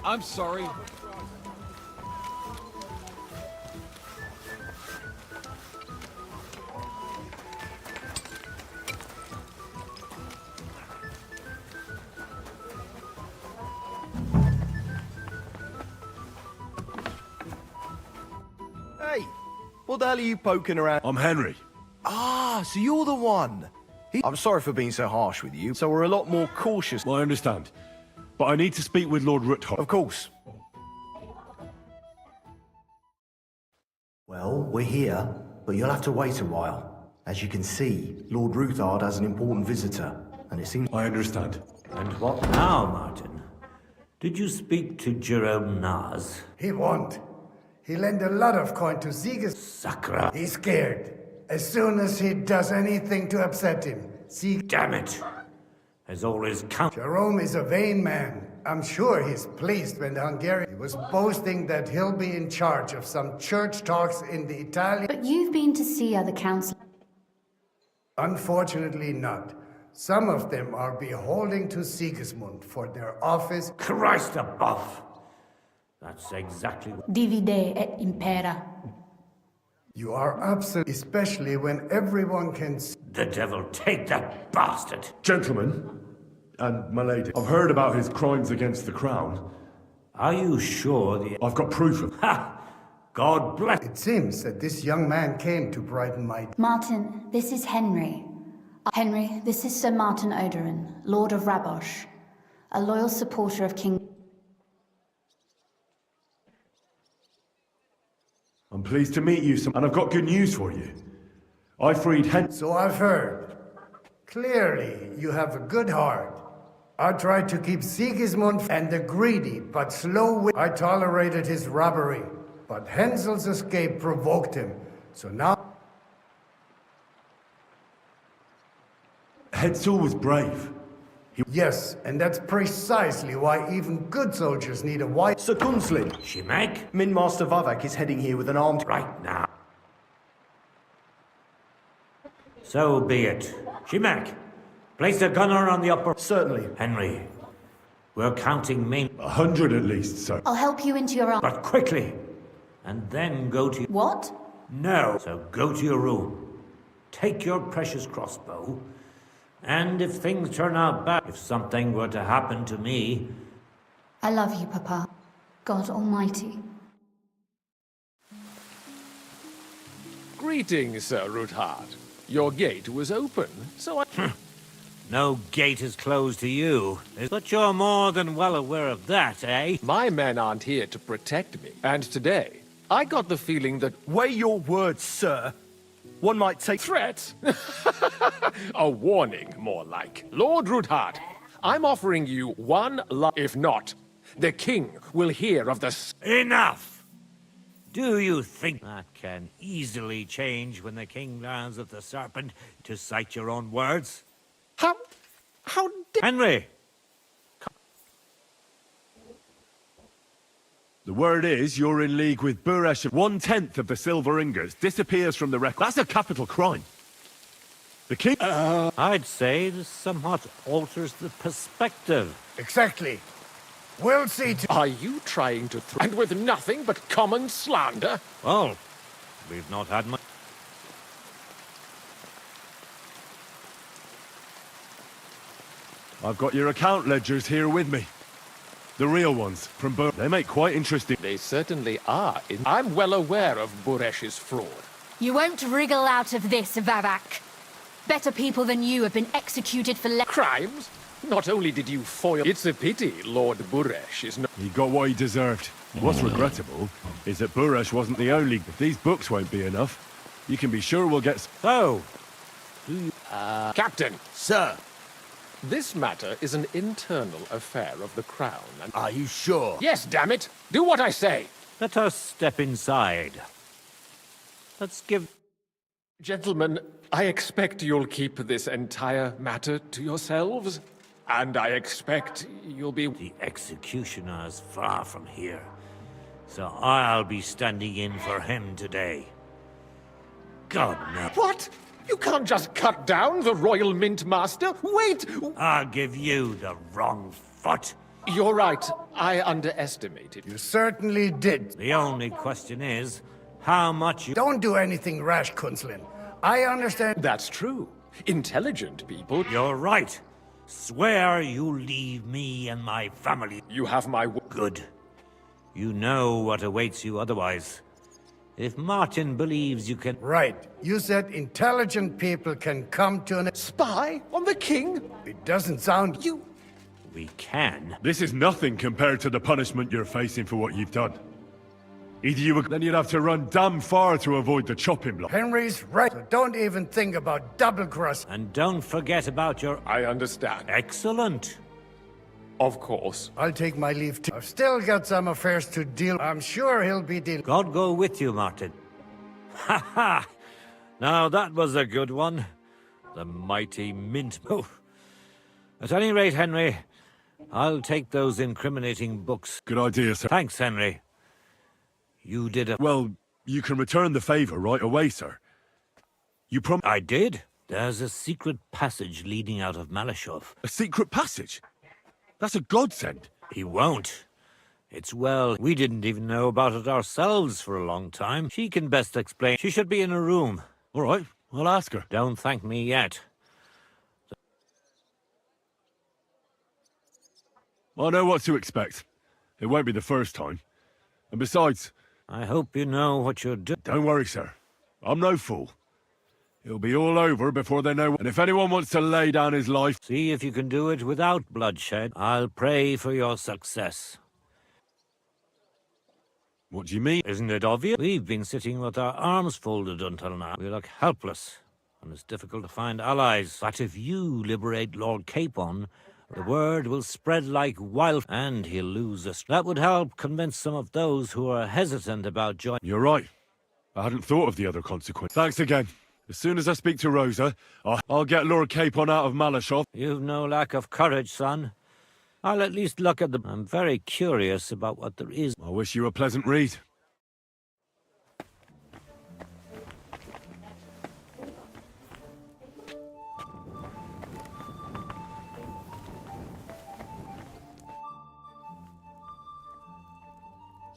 I'm sorry. Hey, what the hell are you poking around? I'm Henry. Ah, so you're the one. I'm sorry for being so harsh with you, so we're a lot more cautious. Well, I understand. But I need to speak with Lord Ruthard. Of course. Well, we're here, but you'll have to wait a while. As you can see, Lord Ruthard has an important visitor, and it seems... I understand. And what now, Martin? Did you speak to Jerome Naz? He won't. He lent a lot of coin to Siegis. Sakra. He's scared. As soon as he does anything to upset him, Damn it! As always count. Jerome is a vain man. I'm sure he's pleased when the Hungarian was boasting that he'll be in charge of some church talks in the Italian... But you've been to see other council... Unfortunately not. Some of them are beholding to Sigismund for their office. Christ above! That's exactly what... Divide et impera. You are absolute, especially when everyone can see. The devil take that bastard! Gentlemen, and my lady, I've heard about his crimes against the crown. Are you sure the... I've got proof of... Ha! God bless... It seems that this young man came to brighten my... Martin, this is Henry. Henry, this is Sir Martin Oderin, Lord of Rabosh, a loyal supporter of King... I'm pleased to meet you, and I've got good news for you. I freed So I've heard. Clearly, you have a good heart. I tried to keep Sigismund and the greedy, but slow-witted. I tolerated his robbery, but Hensel's escape provoked him. So now... Hetzel was brave. Yes, and that's precisely why even good soldiers need a white... Sir Kunslin, Shimek? Min Master Vavak is heading here with an armed... Right now. So be it. Shimek, place a gunner on the upper... Certainly. Henry, we're counting main... 100 at least, sir. I'll help you into your arm... But quickly, and then go to... What? No. So go to your room. Take your precious crossbow. And if things turn out bad, if something were to happen to me... I love you, Papa. God Almighty. Greetings, Sir Ruthard. Your gate was open, so I... No gate is closed to you. But you're more than well aware of that, eh? My men aren't here to protect me. And today, I got the feeling that... Weigh your words, sir. One might take... Threat? A warning, more like. Lord Ruthard, I'm offering you one if not, the king will hear of the... Enough! Do you think that can easily change when the king learns of the serpent, to cite your own words? How did... Henry! The word is you're in league with Buresh. 1/10 of the silver ingots disappears from the record. That's a capital crime. The king... I'd say this somewhat alters the perspective. Exactly. We'll see to... Are you trying to... And with nothing but common slander? Well, we've not had much... I've got your account ledgers here with me. The real ones, from Bur... They make quite interesting... They certainly are. I'm well aware of Buresh's fraud. You won't wriggle out of this, Vavak. Better people than you have been executed for Crimes? Not only did you foil... It's a pity Lord Buresh is not... He got what he deserved. What's regrettable is that Buresh wasn't the only... If these books won't be enough, You can be sure we'll get... So, Captain, Sir, this matter is an internal affair of the Crown. And are you sure? yes, damn it! Do what I say! let us step inside. Let's give... Gentlemen, I expect you'll keep this entire matter to yourselves. And I expect you'll be... The executioner is far from here, so I'll be standing in for him today. God, no. What? You can't just cut down the Royal Mint Master? Wait! I'll give you the wrong foot. You're right. I underestimated you. You certainly did. The only question is, how much you... Don't do anything rash, Kunslin. I understand. That's true. Intelligent people... You're right. Swear you leave me and my family. You have my... Good. You know what awaits you otherwise. If Martin believes you can... Right. You said intelligent people can come to an... Spy on the king? It doesn't sound... You... We can. This is nothing compared to the punishment you're facing for what you've done. Either you would... Then you'd have to run damn far to avoid the chopping block. Henry's right. So don't even think about double-cross. And don't forget about your... I understand. Excellent. Of course. I'll take my leave too. I've still got some affairs to deal. I'm sure he'll be dealing. God go with you, Martin. Ha ha! Now that was a good one. The mighty mint. Oh. At any rate, Henry, I'll take those incriminating books. Good idea, sir. Thanks, Henry. You did a... Well, you can return the favor right away, sir. You I did. There's a secret passage leading out of Malashov. A secret passage? That's a godsend. He won't. It's well, we didn't even know about it ourselves for a long time. She can best explain. She should be in a room. All right, I'll ask her. Don't thank me yet. I know what to expect. It won't be the first time. And besides... I hope you know what you're doing. Don't worry, sir. I'm no fool. It'll be all over before they know... And if anyone wants to lay down his life... See if you can do it without bloodshed. I'll pray for your success. What do you mean? Isn't it obvious? We've been sitting with our arms folded until now. We look helpless, and it's difficult to find allies. But if you liberate Lord Capon, the word will spread like wild, and he'll lose us. That would help convince some of those who are hesitant about joining. You're right. I hadn't thought of the other consequence. Thanks again. As soon as I speak to Rosa, I'll get Lord Capon out of Malashov. You've no lack of courage, son. I'll at least look at them. I'm very curious about what there is. I wish you a pleasant read.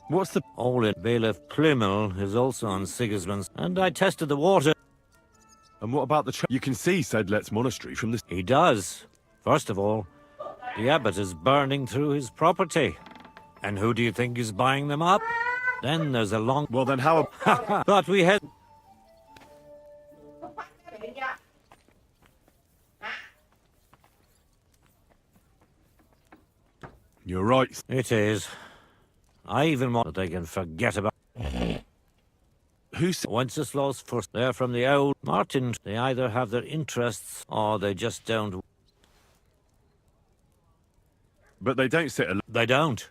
What's the... Olin Bailiff Plymel is also on Sigismund's, and I tested the water. And what about the... You can see Sedlet's monastery from this... He does. First of all, the abbot is burning through his property. And who do you think is buying them up? Then there's a long... Well, then how... But we had... You're right. It is. I even want that they can forget about... Who's... Wenceslaus first. They're from the old... Martin. They either have their interests, or they just don't... But they don't sit... They don't.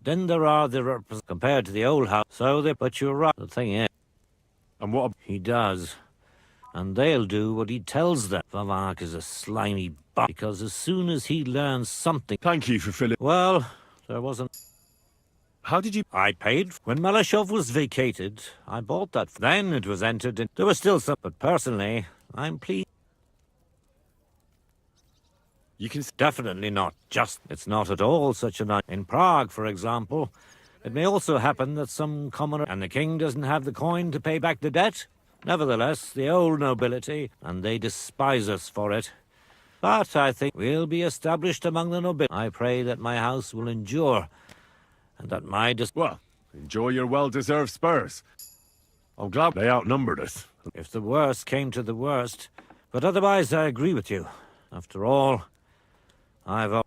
Then there are the compared to the old house. So they... But you're right. The thing is... And what... He does. And they'll do what he tells them. Vavak is a slimy butt, because as soon as he learns something... Thank you for filling... Well, there wasn't... How did you... I paid. When Malashov was vacated, I bought that. Then it was entered in... There was still some... But personally, I'm pleased. You can... Definitely not just... It's not at all such a night. In Prague, for example, it may also happen that some commoner... And the king doesn't have the coin to pay back the debt. Nevertheless, the old nobility, and they despise us for it. But I think we'll be established among the nobility. I pray that my house will endure, and that my... Well, enjoy your well-deserved spurs. I'm glad they outnumbered us. If the worst came to the worst. But otherwise, I agree with you. After all, I've...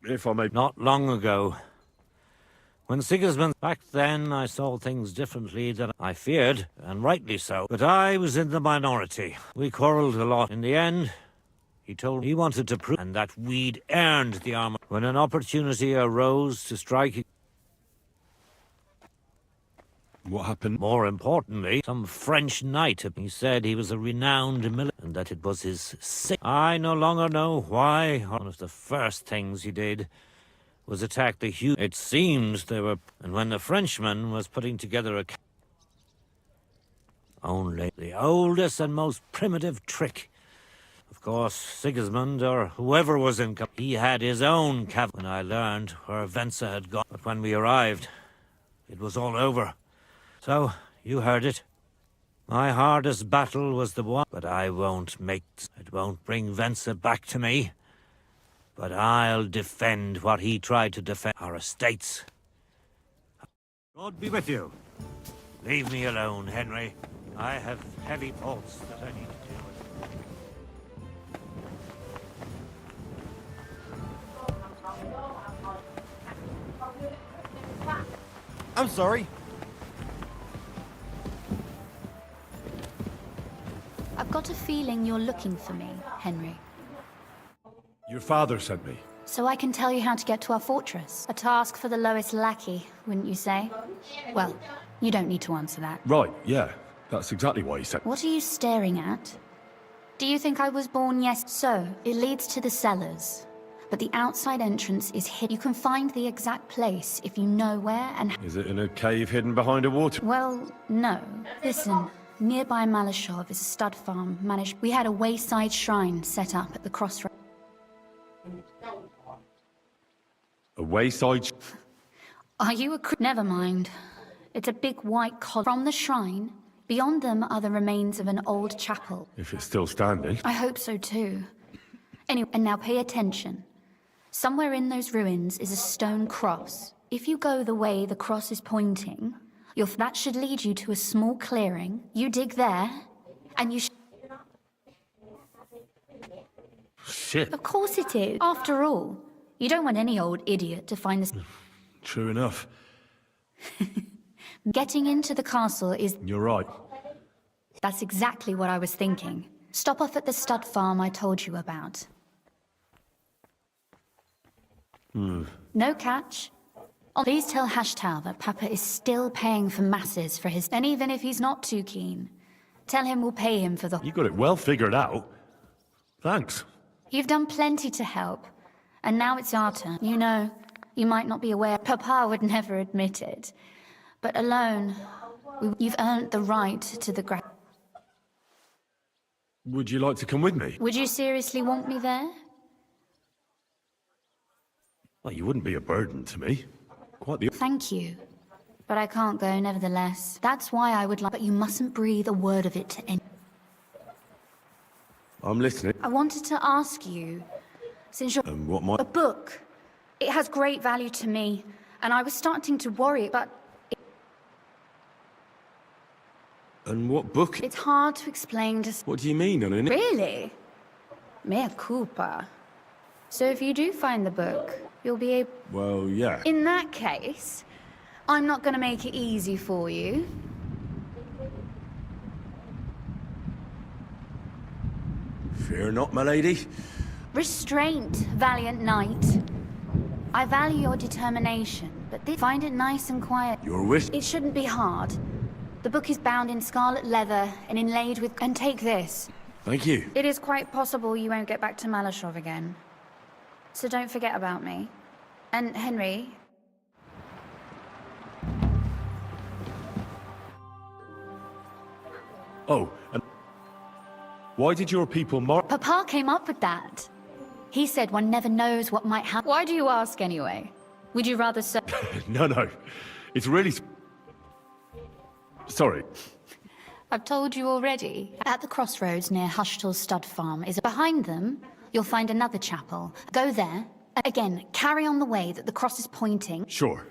If I may... Not long ago, When Sigismund... Back then, I saw things differently than I feared, and rightly so. But I was in the minority. We quarreled a lot. In the end, he told me he wanted to prove... and that we'd earned the armor. When an opportunity arose to strike... What happened? More importantly, some French knight, he said he was a renowned military, and that it was his sick. I no longer know why. One of the first things he did was attack the Hugh. It seems they were... And when the Frenchman was putting together a... Only the oldest and most primitive trick. Of course, Sigismund, or whoever was in... He had his own cavalry. When I learned where Venza had gone. But when we arrived, it was all over. So, you heard it. My hardest battle was the one, but I won't make... It won't bring Venza back to me. But I'll defend what he tried to defend, our estates. God be with you. Leave me alone, Henry. I have heavy faults that I need to deal with. I'm sorry. I've got a feeling you're looking for me, Henry. Your father sent me. So I can tell you how to get to our fortress. A task for the lowest lackey, wouldn't you say? Well, you don't need to answer that. Right, yeah. That's exactly why he sent... What are you staring at? Do you think I was born So, it leads to the cellars. But the outside entrance is hidden. You can find the exact place if you know where and... Is it in a cave hidden behind a water... Well, no. Listen, nearby Malashov is a stud farm managed... We had a wayside shrine set up at the crossroads. A wayside... Are you Never mind. It's a big white column. From the shrine, beyond them are the remains of an old chapel. If it's still standing. I hope so too. Anyway, and now pay attention. Somewhere in those ruins is a stone cross. If you go the way the cross is pointing, that should lead you to a small clearing. You dig there, and you Shit. Of course it is. After all, you don't want any old idiot to find this. True enough. Getting into the castle is... You're right. That's exactly what I was thinking. Stop off at the stud farm I told you about. No catch. Oh, please tell Hashtal that Papa is still paying for masses for his... And even if he's not too keen, tell him we'll pay him for the... You got it well figured out. Thanks. You've done plenty to help. And now it's our turn. You know, you might not be aware. Papa would never admit it. But alone, you've earned the right to the Would you like to come with me? Would you seriously want me there? Well, you wouldn't be a burden to me. Quite the... Thank you. But I can't go nevertheless. That's why I would like... But you mustn't breathe a word of it to anyone. I'm listening. I wanted to ask you, since you're... And what might... A book. It has great value to me, and I was starting to worry, but... And what book? It's hard to explain to... What do you mean, on it? Really? Mea culpa. So if you do find the book, you'll be able... Well, yeah. In that case, I'm not going to make it easy for you. Fear not, my lady. Restraint, valiant knight. I value your determination, but find it nice and quiet. Your wish? It shouldn't be hard. The book is bound in scarlet leather and inlaid with... And take this. Thank you. It is quite possible you won't get back to Malashov again. So don't forget about me. And Henry... Oh, and... Why did your people mark... Papa came up with that. He said one never knows what might happen. Why do you ask anyway? Would you rather say... No. It's really... Sorry. I've told you already. At the crossroads near Hushtal's stud farm is... Behind them, you'll find another chapel. Go there. Again, carry on the way that the cross is pointing. Sure.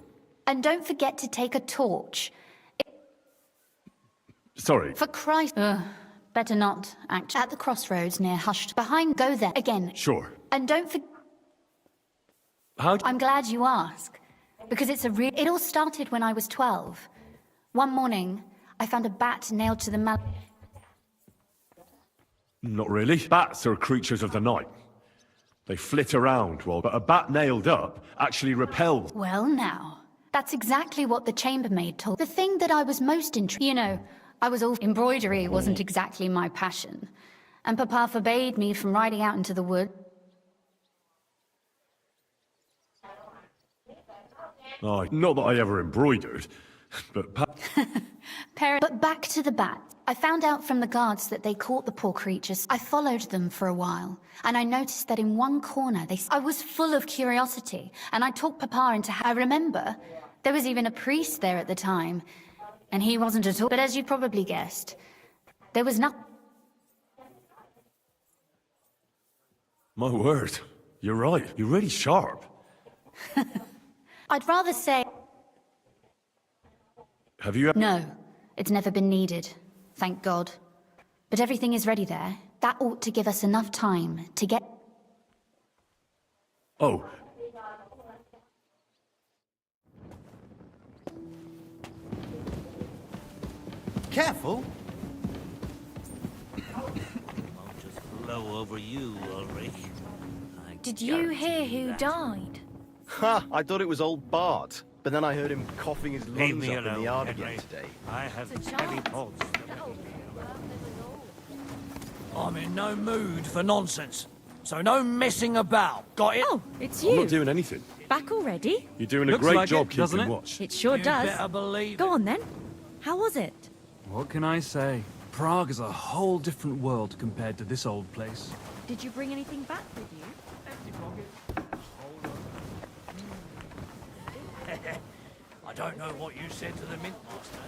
And don't forget to take a torch. Sorry. For Christ... better not, actually. At the crossroads near Hushed. Behind... Go there. Again. Sure. And don't forget... How... I'm glad you ask. because it's a real... It all started when I was 12. One morning, I found a bat nailed to the Not really. Bats are creatures of the night. They flit around, but a bat nailed up actually repels. Well now, that's exactly what the chambermaid told. The thing that I was most intrigued... You know, I was all... Embroidery wasn't exactly my passion. And Papa forbade me from riding out into the wood. Oh, not that I ever embroidered, but... But back to the bat. I found out from the guards that they caught the poor creatures. I followed them for a while, and I noticed that in one corner I was full of curiosity, and I talked Papa into... I remember there was even a priest there at the time, and he wasn't at all... But as you probably guessed, there was nothing... My word, you're right. You're really sharp. I'd rather say... Have you ever... No, it's never been needed, thank God. But everything is ready there. That ought to give us enough time to get... Oh. Careful. Won't just blow over you, Ulrich. Did you hear who died? Ha! I thought it was old Bart, but then I heard him coughing his Leave lungs me up in the alone, yard Henry. again today. I have heavy pulse. I'm in no mood for nonsense, so no messing about. Got it? Oh, it's I'm you. not doing anything. Back already? You're doing a Looks great like job it, doesn't keeping it? watch. It sure You does. better believe Go it. on then. How was it? What can I say? Prague is a whole different world compared to this old place. Did you bring anything back with you? I don't know what you said to the mint master.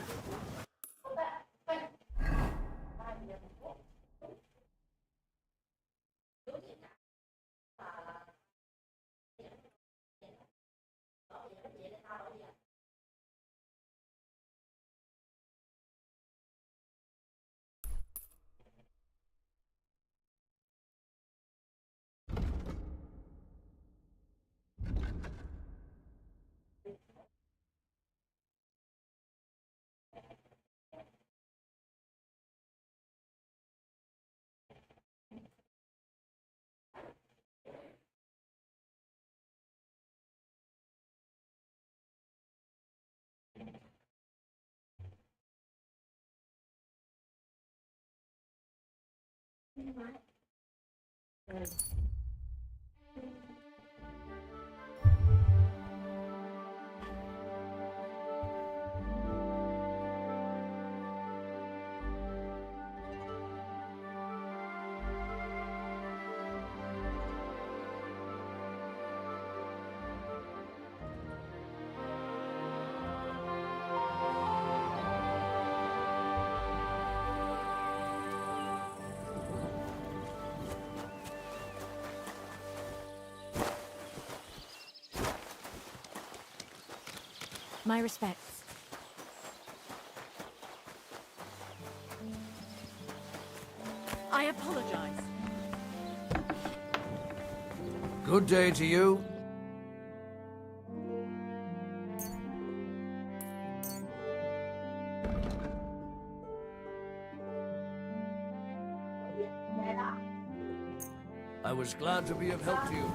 My respects. I apologize. Good day to you. I was glad to be of help to you.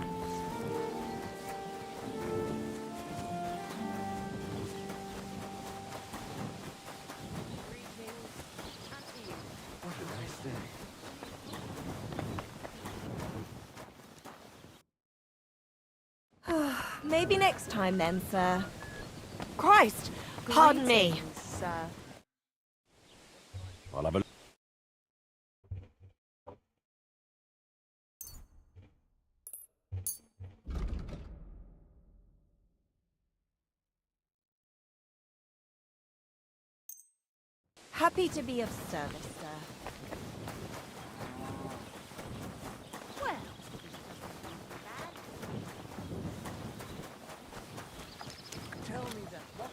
Maybe next time then, sir. Christ! Pardon me. Sir. I'll have a... Happy to be of service, sir. Well, Tell me that. What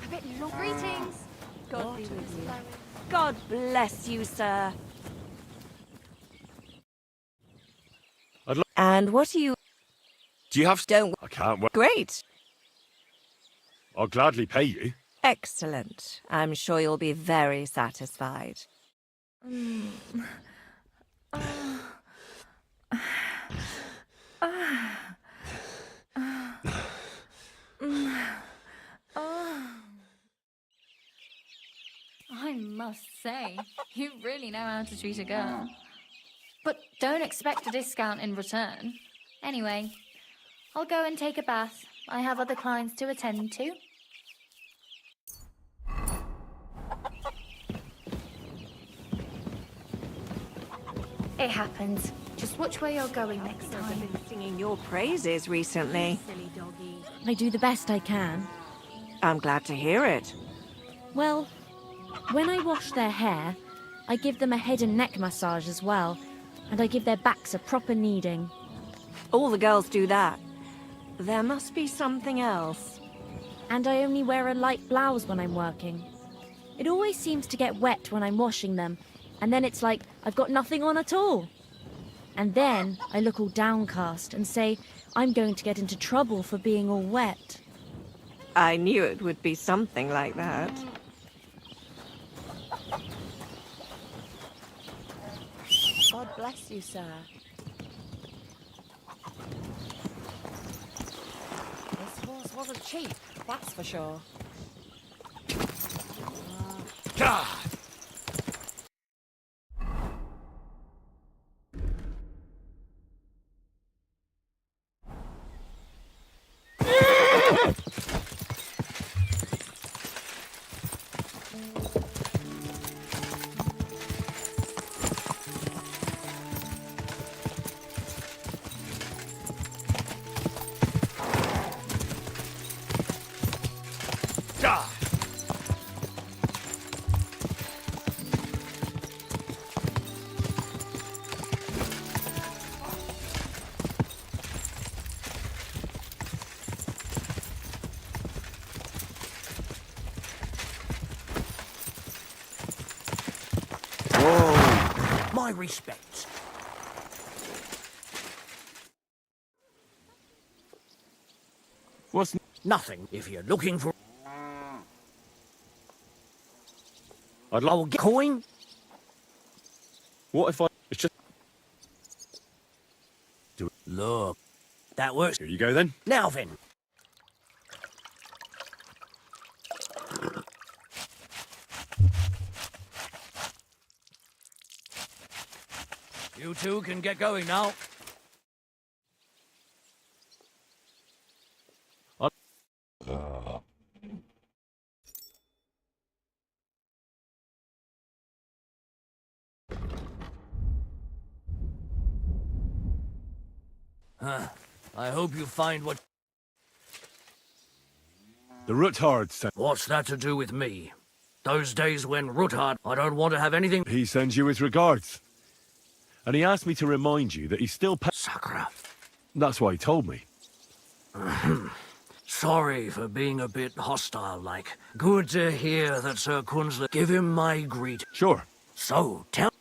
a bit long. Greetings. God be with you. God bless you, sir. And what are you... Do you have... Don't... I can't wait. Great. I'll gladly pay you. Excellent. I'm sure you'll be very satisfied. I must say, you really know how to treat a girl. But don't expect a discount in return. Anyway, I'll go and take a bath. I have other clients to attend to. It happens. Just watch where you're going next time. I've been singing your praises recently. Silly doggy. I do the best I can. I'm glad to hear it. Well, when I wash their hair, I give them a head and neck massage as well, and I give their backs a proper kneading. All the girls do that. There must be something else. And I only wear a light blouse when I'm working. It always seems to get wet when I'm washing them, and then it's like I've got nothing on at all. And then I look all downcast and say I'm going to get into trouble for being all wet. I knew it would be something like that. God bless you, sir. This horse wasn't cheap, that's for sure. God! My respects. What's... Nothing if you're looking for... I'd I will get coin. What if I... It's just... Do it. Look, that works. Here you go then. Now then. You two can get going now. I hope you find what... The Ruthard sent... What's that to do with me? Those days when Ruthard... I don't want to have anything... He sends you his regards. And he asked me to remind you that he's still... Sakura. That's why he told me. Sorry for being a bit hostile-like. Good to hear that Sir Kunzler... Give him my greet. Sure. So, tell...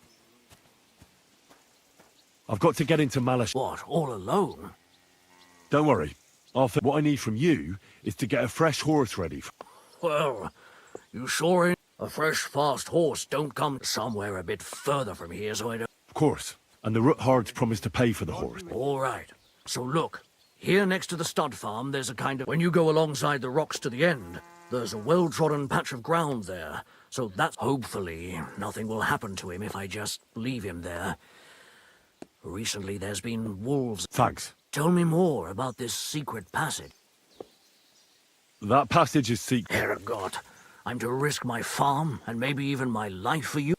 I've got to get into Malish. What, all alone? Don't worry. What I need from you is to get a fresh horse ready. Well, you sure ain't... A fresh, fast horse don't come somewhere a bit further from here, so I don't... Of course. And the Ruthards promised to pay for the horse. All right. So look, here next to the stud farm, there's a kind of... When you go alongside the rocks to the end, there's a well-trodden patch of ground there. So that's... Hopefully, nothing will happen to him if I just leave him there. Recently, there's been wolves... Thanks. Tell me more about this secret passage. That passage is secret. Herregott, I'm to risk my farm and maybe even my life for you?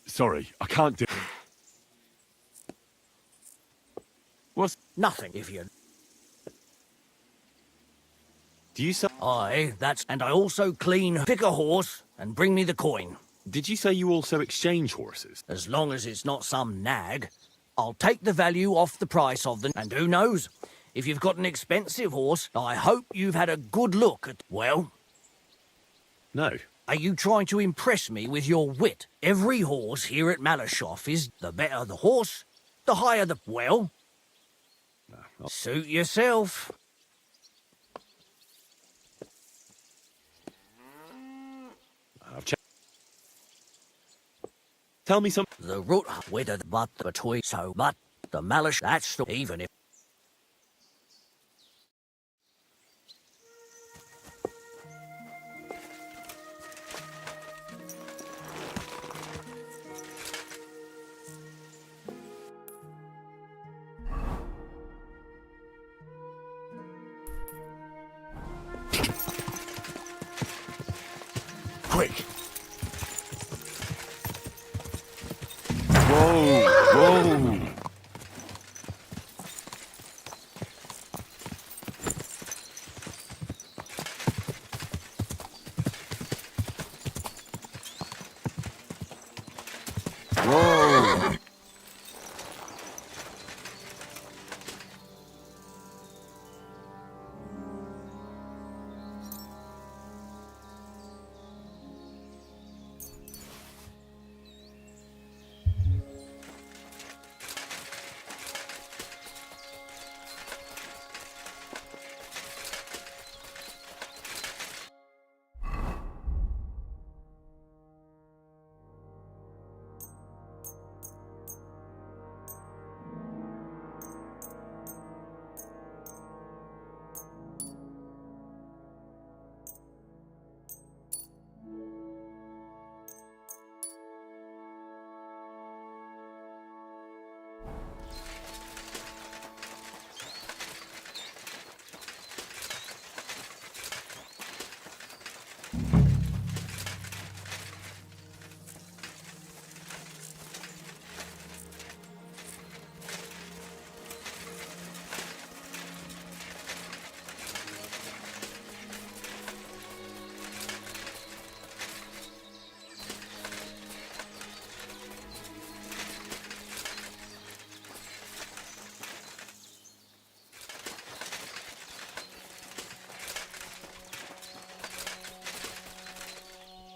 Sorry, I can't do... What's... Nothing, if you... Do you say... Aye, that's... And I also clean... Pick a horse and bring me the coin. Did you say you also exchange horses? As long as it's not some nag, I'll take the value off the price of them. And who knows? If you've got an expensive horse, I hope you've had a good look at... Well? No. Are you trying to impress me with your wit? Every horse here at Malashov is... The better the horse, The higher the... Well? Suit yourself. Tell me some... The root with the but between so but the malice that's the even if... Quick! Whoa! Whoa! Whoa!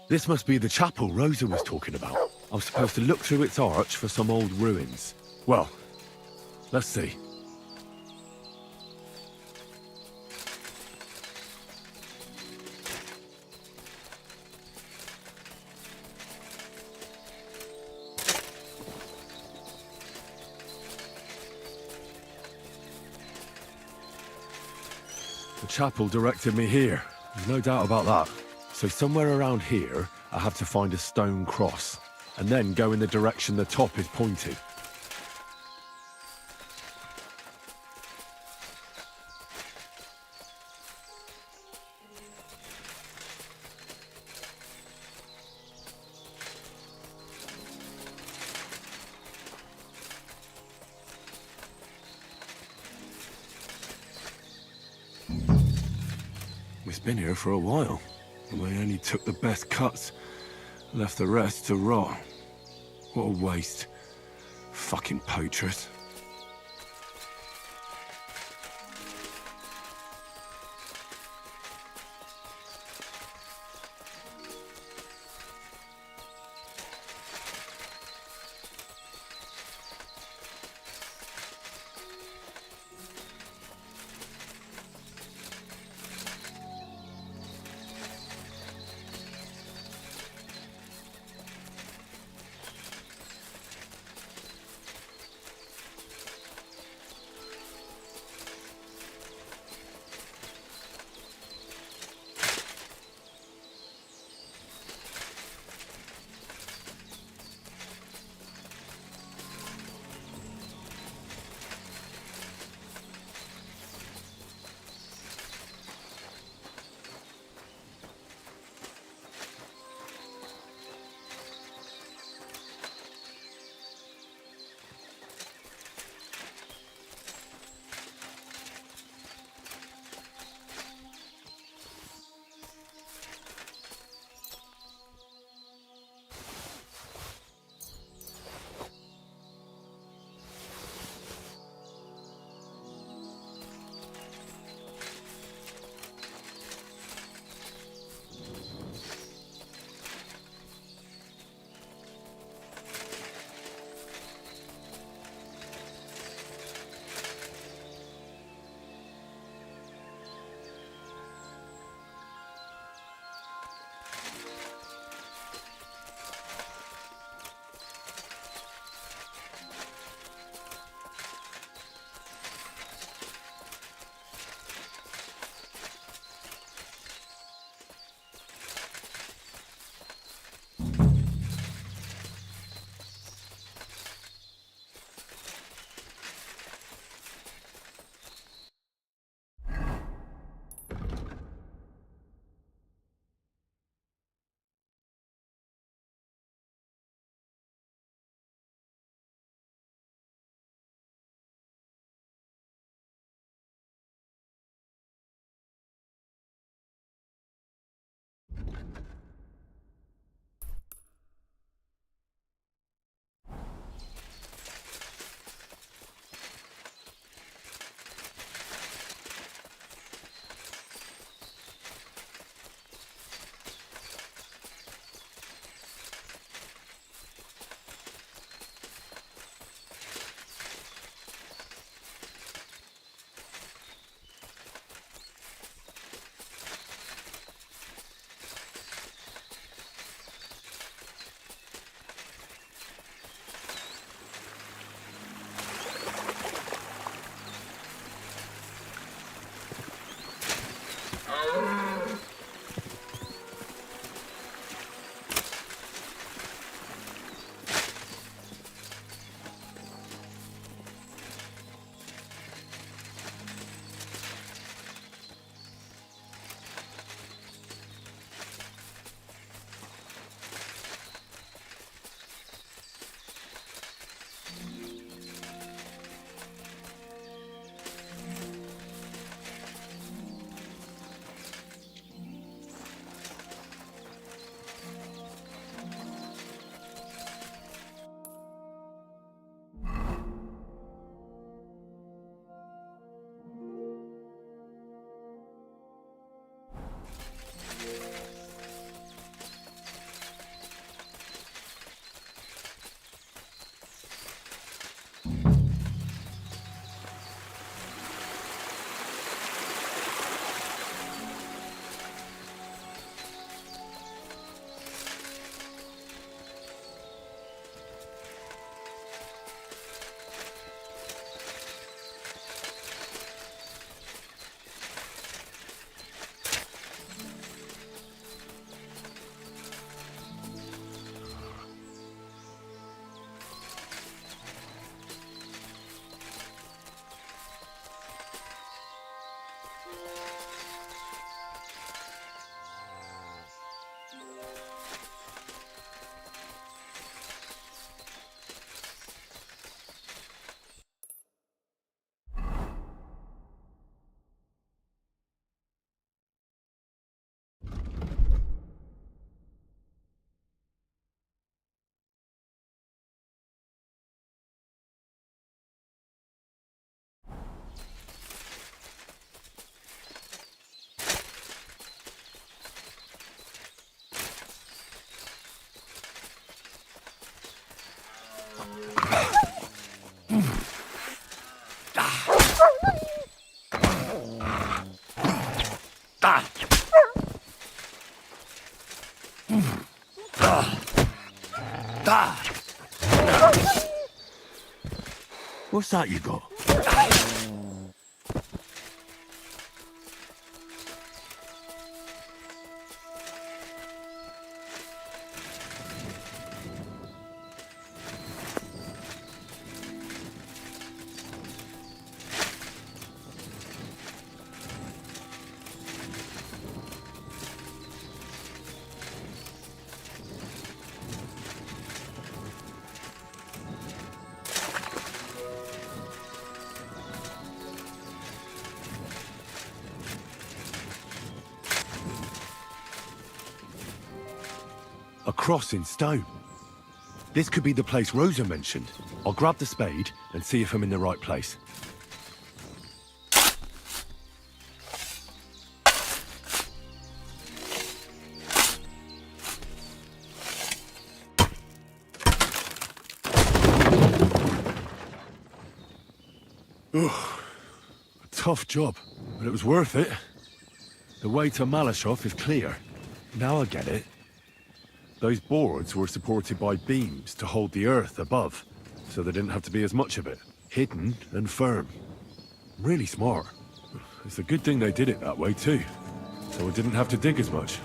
This must be the chapel Rosa was talking about. I was supposed to look through its arch for some old ruins. Well, let's see. The chapel directed me here. There's no doubt about that. So somewhere around here, I have to find a stone cross, and then go in the direction the top is pointing. We've been here for a while. And we only took the best cuts, left the rest to rot. What a waste. Fucking poachers. What's that you got? A cross in stone. This could be the place Rosa mentioned. I'll grab the spade and see if I'm in the right place. Ugh. A tough job, but it was worth it. The way to Malashov is clear. Now I get it. Those boards were supported by beams to hold the earth above, so there didn't have to be as much of it. Hidden and firm. Really smart. It's a good thing they did it that way too, so I didn't have to dig as much.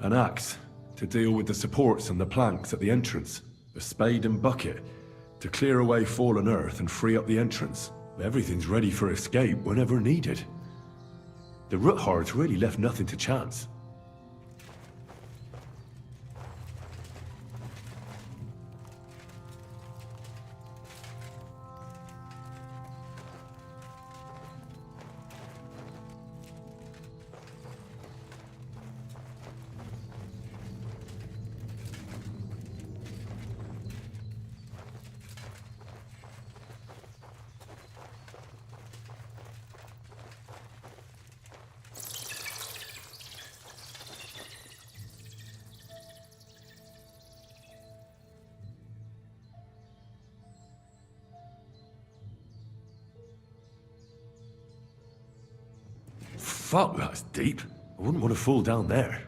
An axe to deal with the supports and the planks at the entrance. A spade and bucket to clear away fallen earth and free up the entrance. Everything's ready for escape whenever needed. The Roothards really left nothing to chance. Fuck, that's deep. I wouldn't want to fall down there.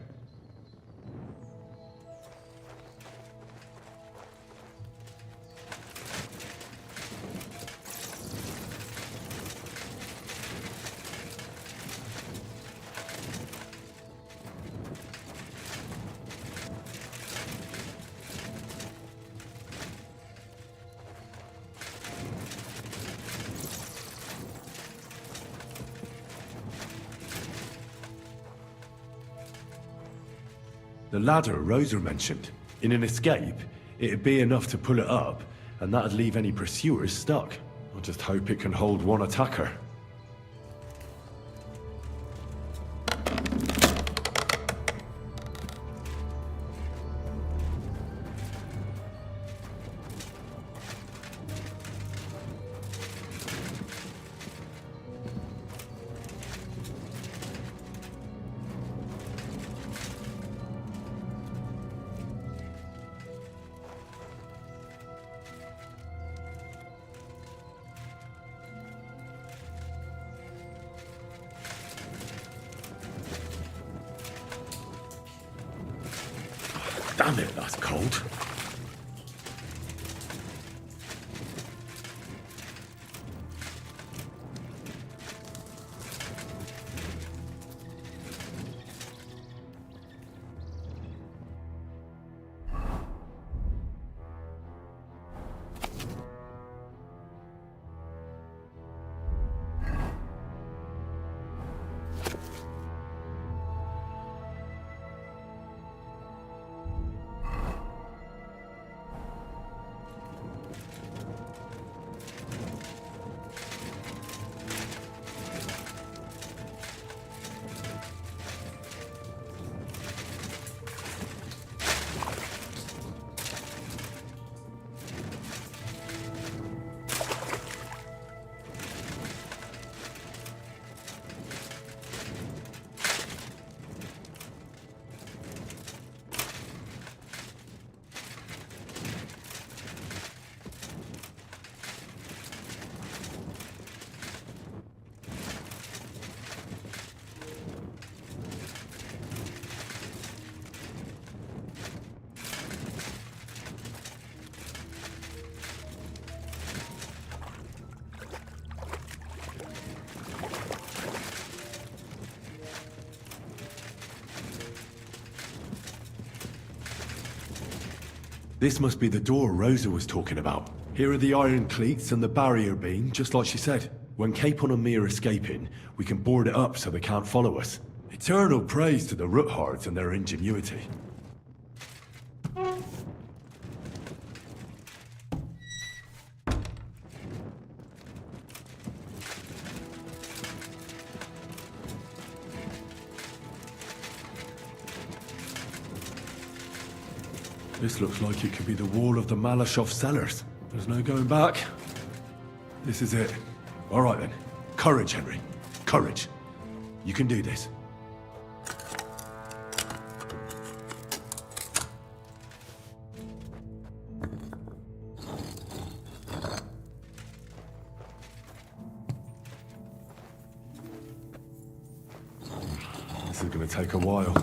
The ladder Rosa mentioned. In an escape, it'd be enough to pull it up, and that'd leave any pursuers stuck. I just hope it can hold one attacker. Damn it, that's cold. This must be the door Rosa was talking about. Here are the iron cleats and the barrier beam, just like she said. When Capon and me are escaping, we can board it up so they can't follow us. Eternal praise to the Roothards and their ingenuity. This looks like it could be the wall of the Malashov cellars. There's no going back. This is it. All right then. Courage, Henry. Courage. You can do this. This is going to take a while.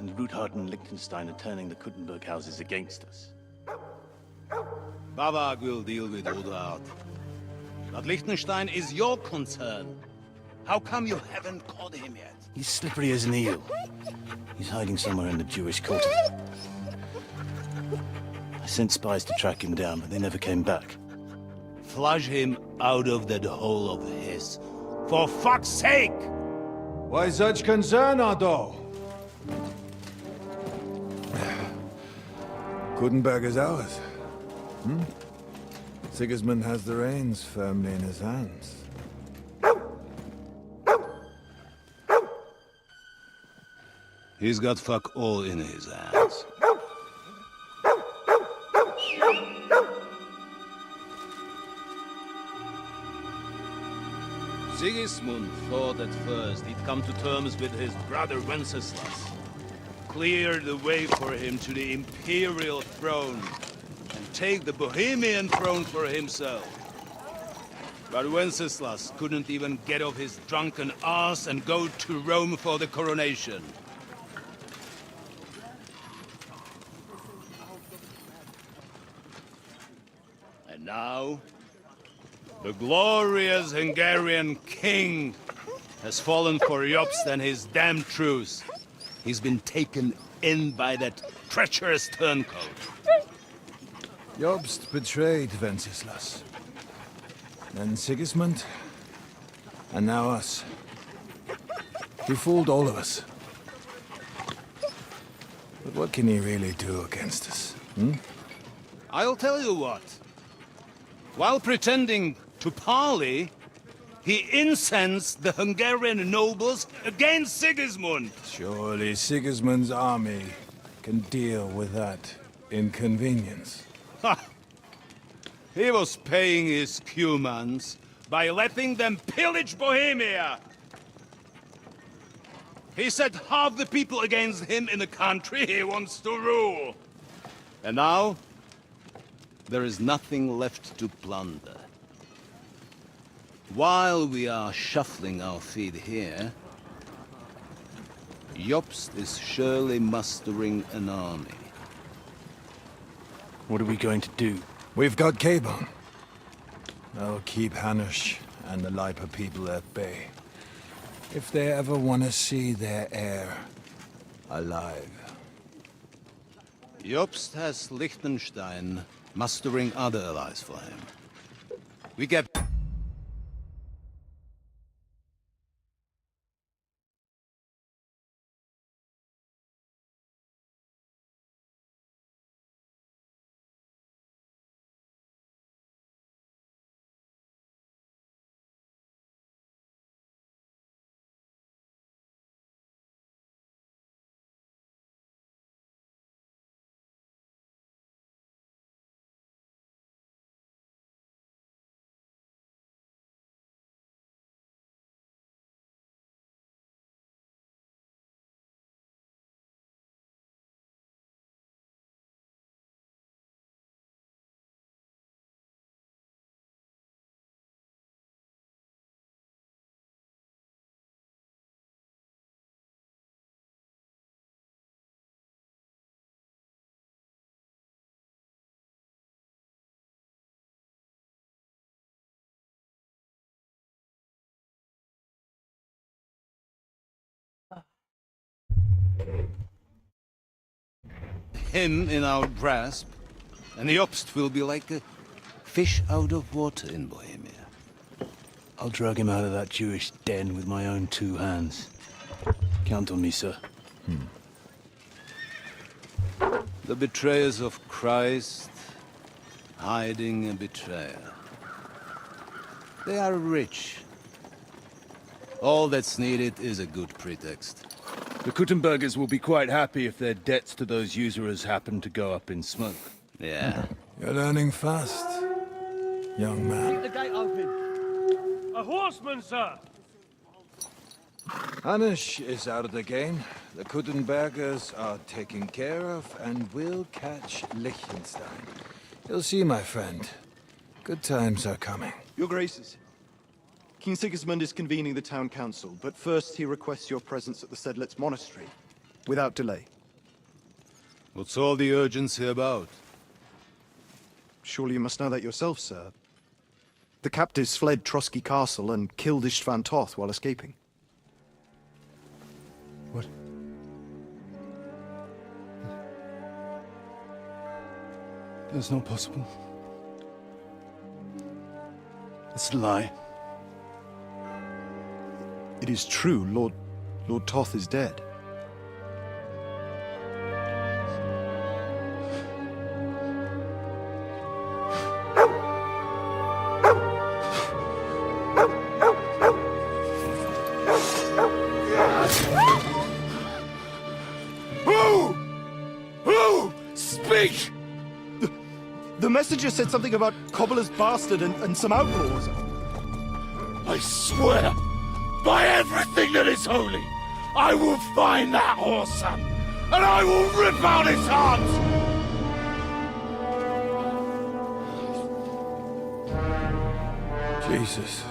And Ruthard and Liechtenstein are turning the Kuttenberg houses against us. Bavag will deal with Ruthard. But Liechtenstein is your concern. How come you haven't caught him yet? He's slippery as an eel. He's hiding somewhere in the Jewish quarter. I sent spies to track him down, but they never came back. Flush him out of that hole of his. For fuck's sake! Why such concern, Otto? Kuttenberg is ours. Sigismund has the reins firmly in his hands. He's got fuck all in his hands. Sigismund thought at first he'd come to terms with his brother Wenceslas. Clear the way for him to the imperial throne and take the Bohemian throne for himself. But Wenceslas couldn't even get off his drunken ass and go to Rome for the coronation. And now, the glorious Hungarian king has fallen for Jobst and his damn truce. He's been taken in by that treacherous turncoat. Jobst betrayed Wenceslas. Then Sigismund, and now us. He fooled all of us. But what can he really do against us, I'll tell you what. While pretending to parley, he incensed the Hungarian nobles against Sigismund. Surely Sigismund's army can deal with that inconvenience. Ha! He was paying his Cumans by letting them pillage Bohemia. He set half the people against him in the country he wants to rule. And now, there is nothing left to plunder. While we are shuffling our feet here, Jobst is surely mustering an army. What are we going to do? We've got Cabon. I'll keep Hanush and the Lipa people at bay. If they ever want to see their heir alive. Jobst has Liechtenstein mustering other allies for him. We get... him in our grasp, and Jobst will be like a fish out of water in Bohemia. I'll drag him out of that Jewish den with my own two hands. Count on me, sir. The betrayers of Christ, hiding a betrayer. They are rich. All that's needed is a good pretext. The Kuttenbergers will be quite happy if their debts to those usurers happen to go up in smoke. Yeah. You're learning fast, young man. Keep the gate open. A horseman, sir! Hanush is out of the game. The Kuttenbergers are taken care of, and we'll catch Liechtenstein. You'll see, my friend. Good times are coming. Your Graces, King Sigismund is convening the town council, but first he requests your presence at the Sedlitz monastery, without delay. What's all the urgency about? Surely you must know that yourself, sir. The captives fled Trotsky Castle and killed Istvan Toth while escaping. What? That's not possible. It's a lie. It is true, Lord Toth is dead. Who? Speak! The messenger said something about Cobbler's bastard and some outlaws. I swear, by everything that is holy, I will find that whoreson, and I will rip out his heart! Jesus.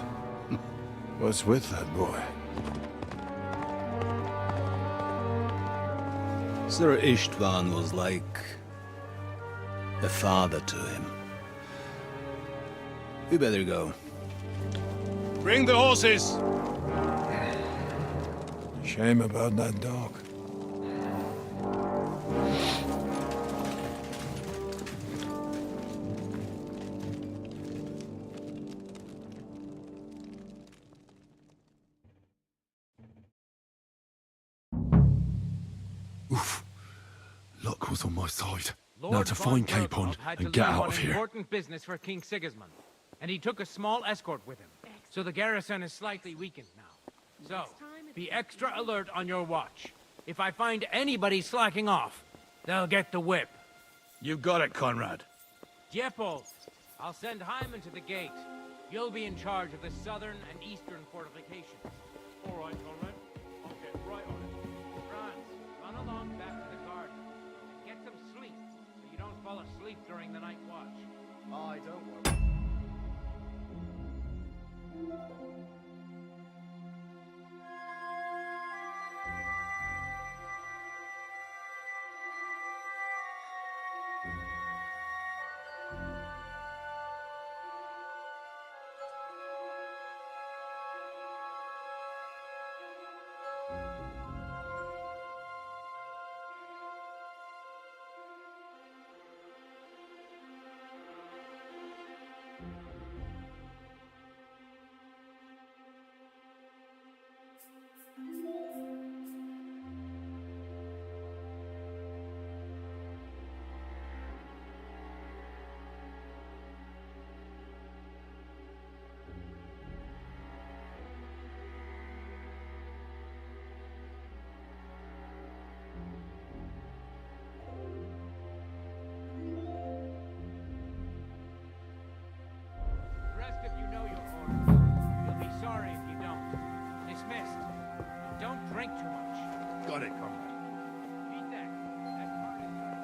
What's with that boy? Sir Istvan was like a father to him. We better go. Bring the horses! Shame about that dog. Oof. Luck was on my side. Now to find Capon and get out of here. Important business for King Sigismund. and he took a small escort with him. So the garrison is slightly weakened now. So, be extra alert on your watch. If I find anybody slacking off, they'll get the whip. You got it, Conrad. Diepold, I'll send Hyman to the gate. You'll be in charge of the southern and eastern fortifications. All right, Conrad. I'll get right on it. Franz, run along back to the garden. And get some sleep, so you don't fall asleep during the night watch. I don't worry. Rest if you know your orders. You'll be sorry if you don't. Dismissed. And don't drink too much. Got it, Conrad. Beat that. That part is done.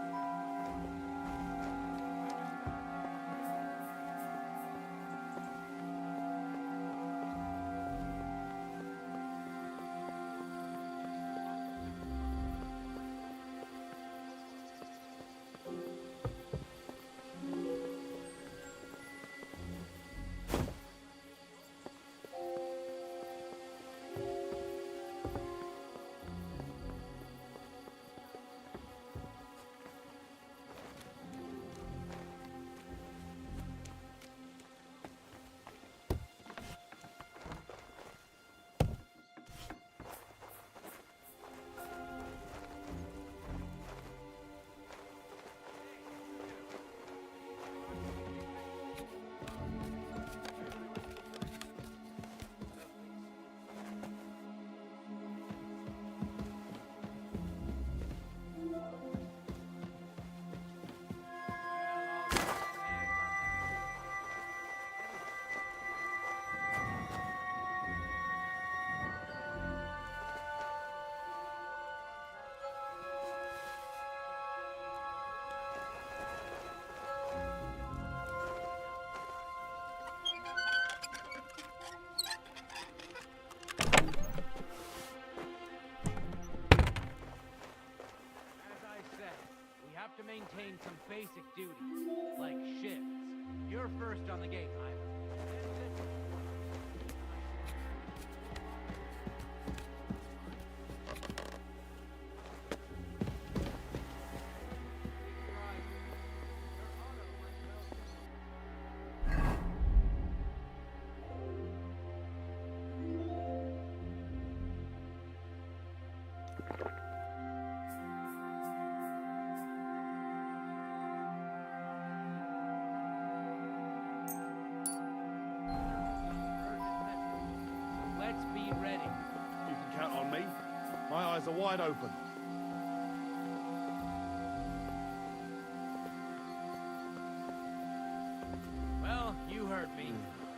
To maintain some basic duties, like shifts. You're first on the gate, Hyman. Let's be ready. You can count on me. My eyes are wide open. Well, you heard me.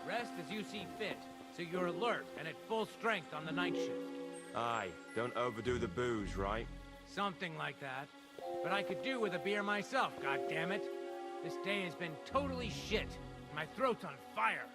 Rest as you see fit, so you're alert and at full strength on the night shift. Aye, don't overdo the booze, right? Something like that. But I could do with a beer myself, goddammit. This day has been totally shit. My throat's on fire.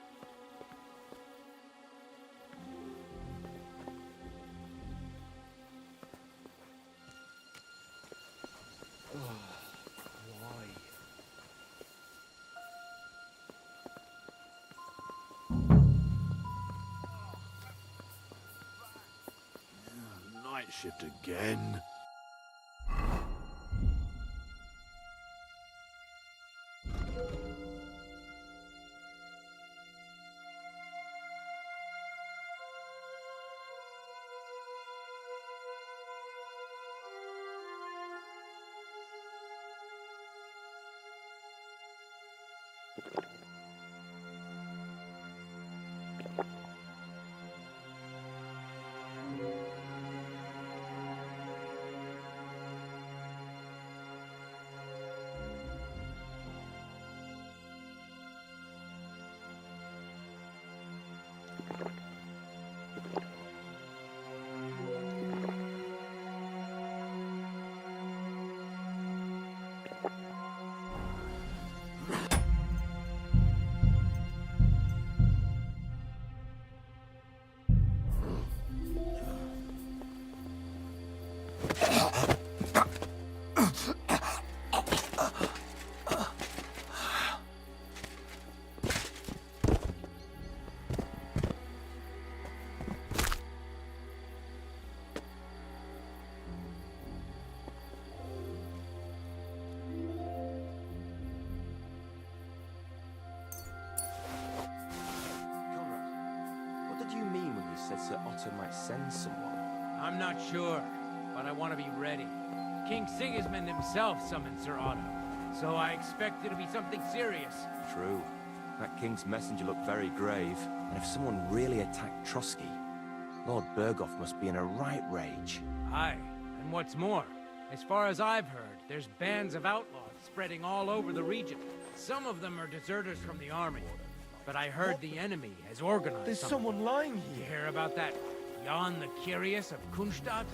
Night shift again. Sir Otto might send someone. I'm not sure, but I want to be ready. King Sigismund himself summoned Sir Otto, so I expect it to be something serious. True. That king's messenger looked very grave, and if someone really attacked Trotsky, Lord Berghoff must be in a right rage. Aye, and what's more, as far as I've heard, there's bands of outlaws spreading all over the region. Some of them are deserters from the army, but I heard the enemy has organized There's something. someone lying You here. hear about that Jan the Curious of Kunstadt?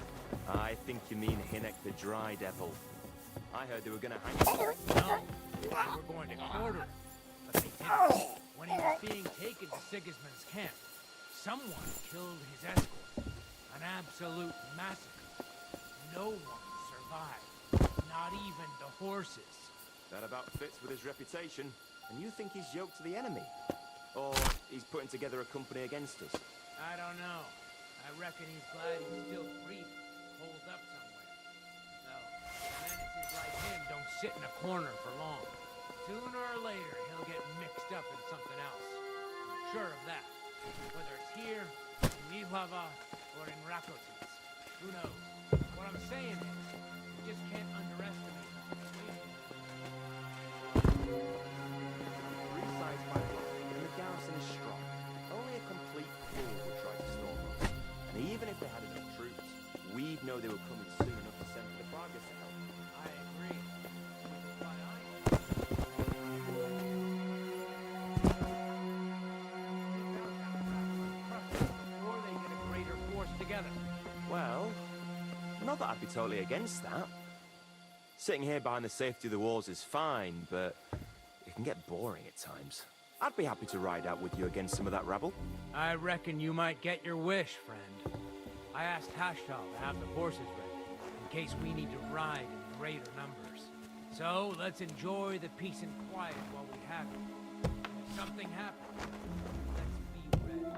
I think you mean Hinnek the Dry Devil. I heard they were gonna hang him. No, they were going to quarter him, but they didn't. When he was being taken to Sigismund's camp, someone killed his escort. An absolute massacre. No one survived, not even the horses. That about fits with his reputation. And you think he's yoked to the enemy? Or he's putting together a company against us? I don't know. I reckon he's glad he's still breathing, holed up somewhere. No, menaces like him don't sit in a corner for long. Sooner or later, he'll get mixed up in something else. I'm sure of that. Whether it's here, in Mihlava, or in Rakotis. Who knows? What I'm saying is, you just can't underestimate the persuasion. Three sides by block, and the garrison is strong. Only a complete fool would try to storm us. And even if they had enough troops, we'd know they were coming soon enough to send for the Pragas to help. I agree. Before they get a greater force together. Well, not that I'd be totally against that. Sitting here behind the safety of the walls is fine, but it can get boring at times. I'd be happy to ride out with you against some of that rabble. I reckon you might get your wish, friend. I asked Hashtal to have the horses ready, in case we need to ride in greater numbers. So, let's enjoy the peace and quiet while we have it. If something happens, let's be ready.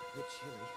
A bit chilly.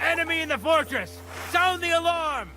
Enemy in the fortress! Sound the alarm!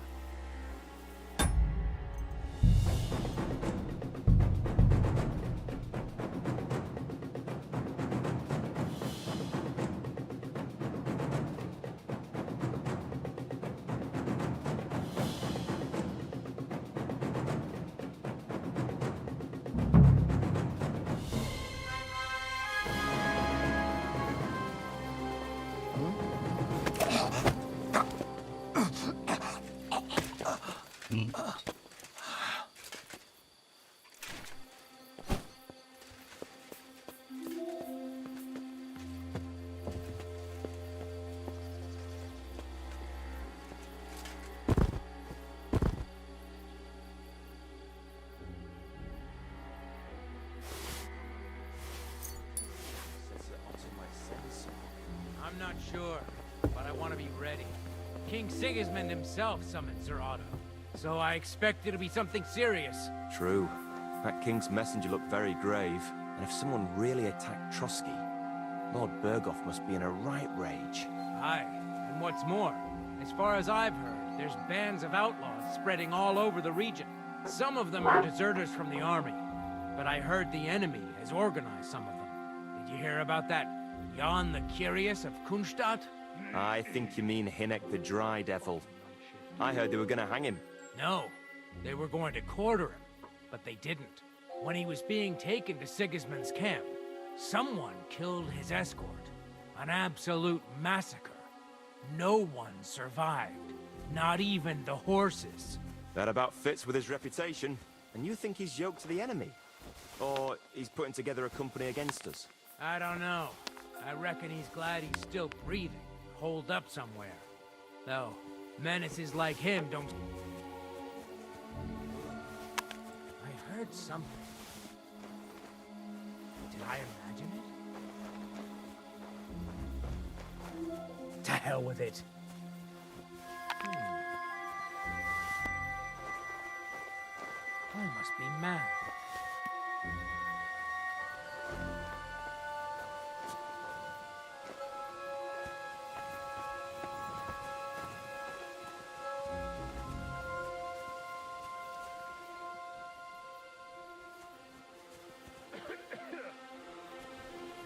I'm not sure, but I want to be ready. King Sigismund himself summoned Sir Otto, so I expect it'll be something serious. True. That king's messenger looked very grave, and if someone really attacked Trotsky, Lord Berghoff must be in a right rage. Aye, and what's more, as far as I've heard, there's bands of outlaws spreading all over the region. Some of them are deserters from the army, but I heard the enemy has organized some of them. Did you hear about that Jan the Curious of Kunstadt? I think you mean Hinnek the Dry Devil. I heard they were gonna hang him. No, they were going to quarter him, but they didn't. When he was being taken to Sigismund's camp, someone killed his escort. An absolute massacre. No one survived, not even the horses. That about fits with his reputation. And you think he's yoked to the enemy? Or he's putting together a company against us? I don't know. I reckon he's glad he's still breathing, holed up somewhere. Though, menaces like him don't... I heard something. Did I imagine it? To hell with it. I must be mad.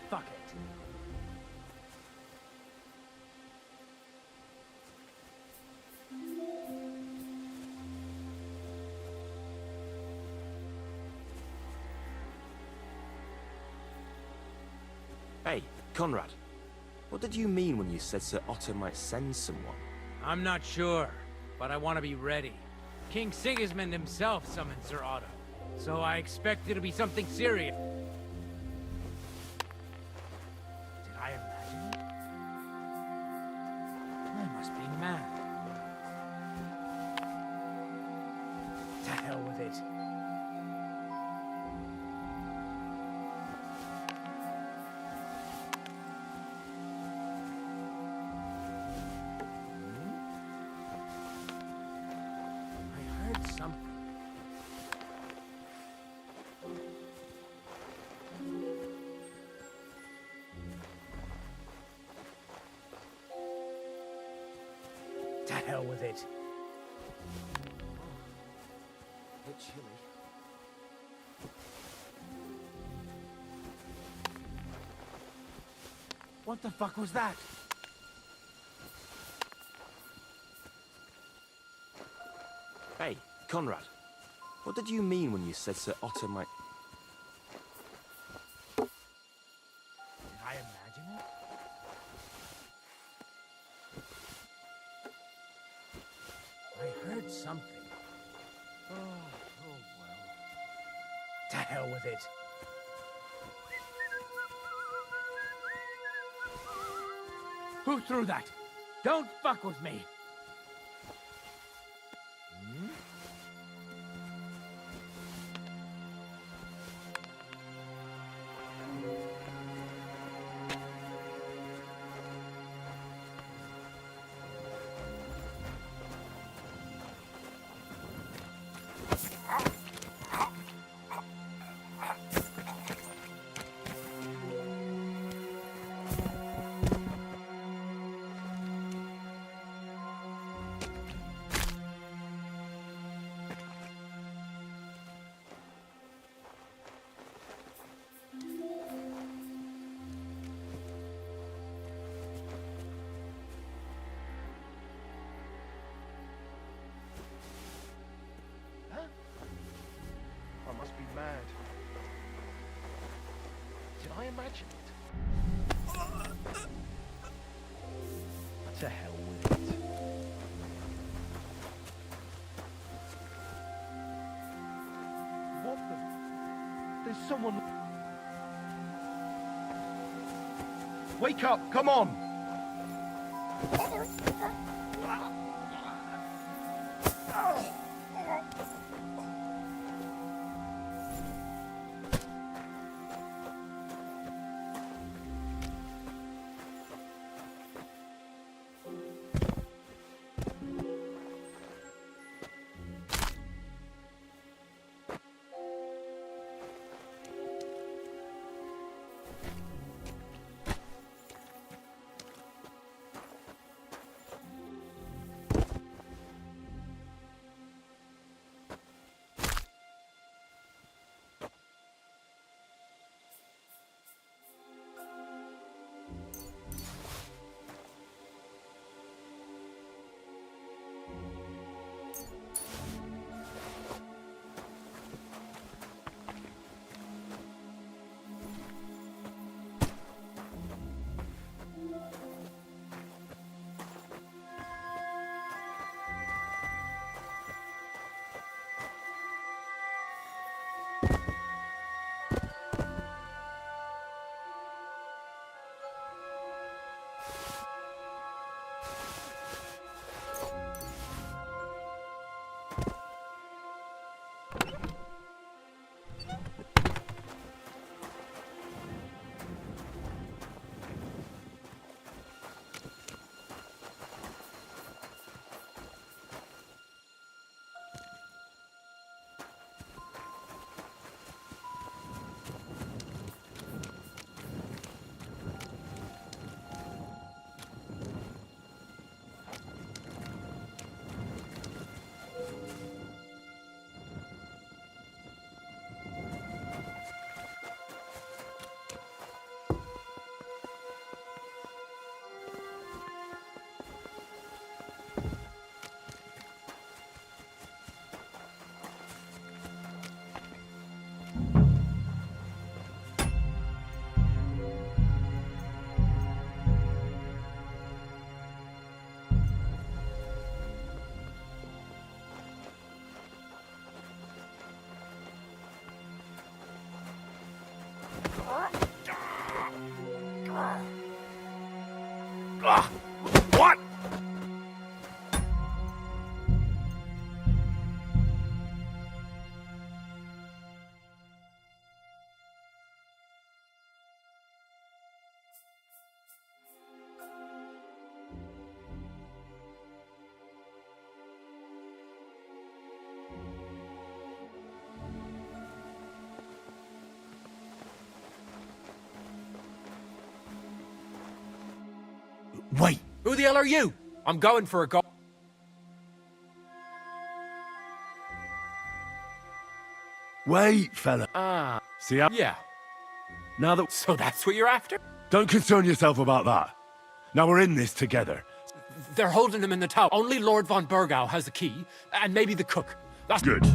Fuck it. Hey, Conrad. What did you mean when you said Sir Otto might send someone? I'm not sure, but I want to be ready. King Sigismund himself summoned Sir Otto, so I expect it'll be something serious. Did I imagine it? I must be mad. To hell with it. Something. To hell with it. A bit chilly. What the fuck was that? Hey, Conrad. What did you mean when you said Sir Otto might... Did I imagine it? I heard something. Oh well. To hell with it. Who threw that? Don't fuck with me! imagine it. To hell with it. What the? There's someone... Wake up! Come on! What? Wait! Who the hell are you? I'm going for a go. Wait, fella. Ah. See how... Yeah. Now that... So that's what you're after? Don't concern yourself about that. Now we're in this together. They're holding him in the tower. Only Lord von Burgau has the key, and maybe the cook. That's good.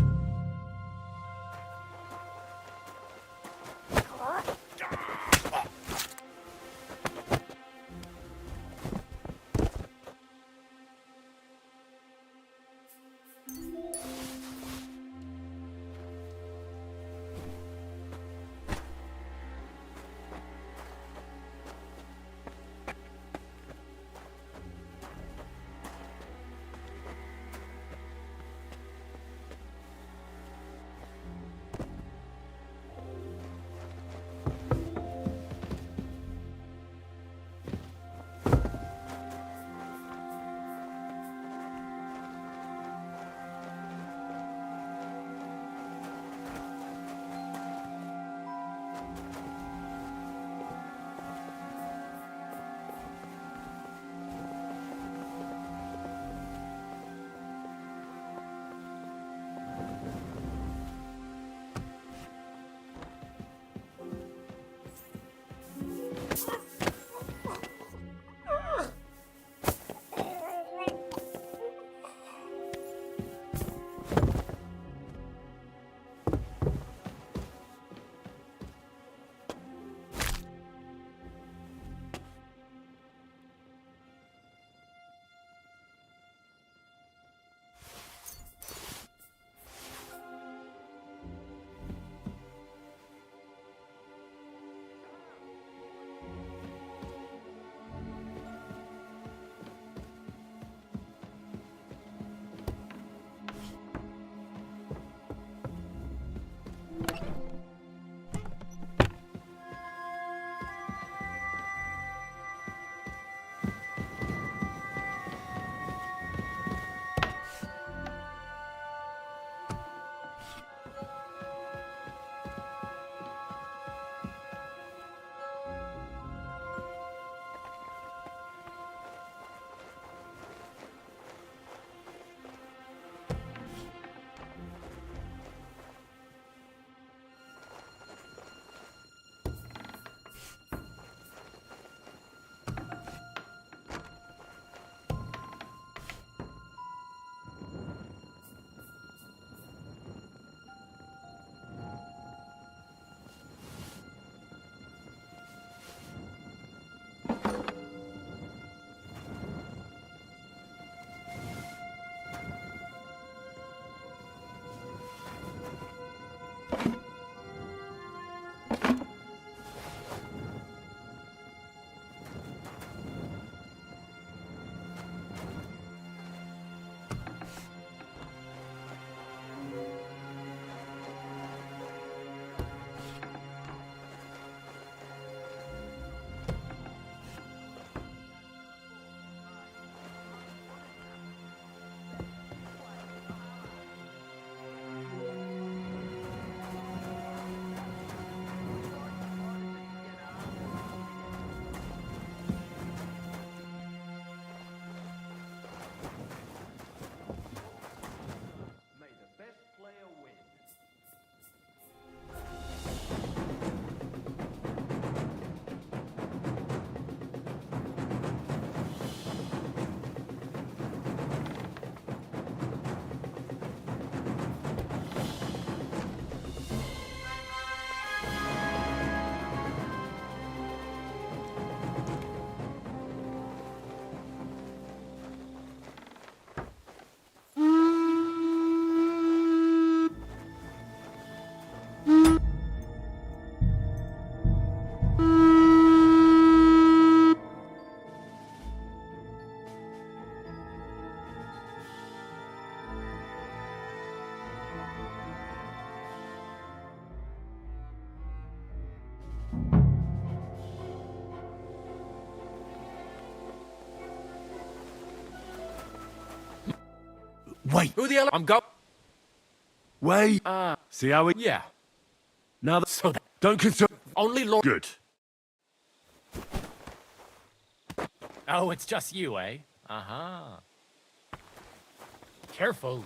Wait. Who the hell? I'm go. Wait. See how we... Yeah. Now that... So that Don't concern... only Lord. Good. Oh, it's just you, eh? Uh-huh. Careful.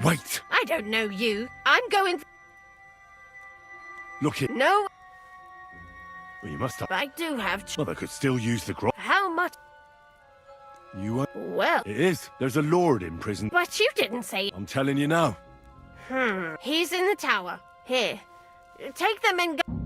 Wait! I don't know you. I'm going... Look here. No, Well, you must have... I do have... Well, they could still use the grog. How much? You won't... Well... It is. There's a lord in prison. But you didn't say... I'm telling you now. He's in the tower. Here. Take them and go...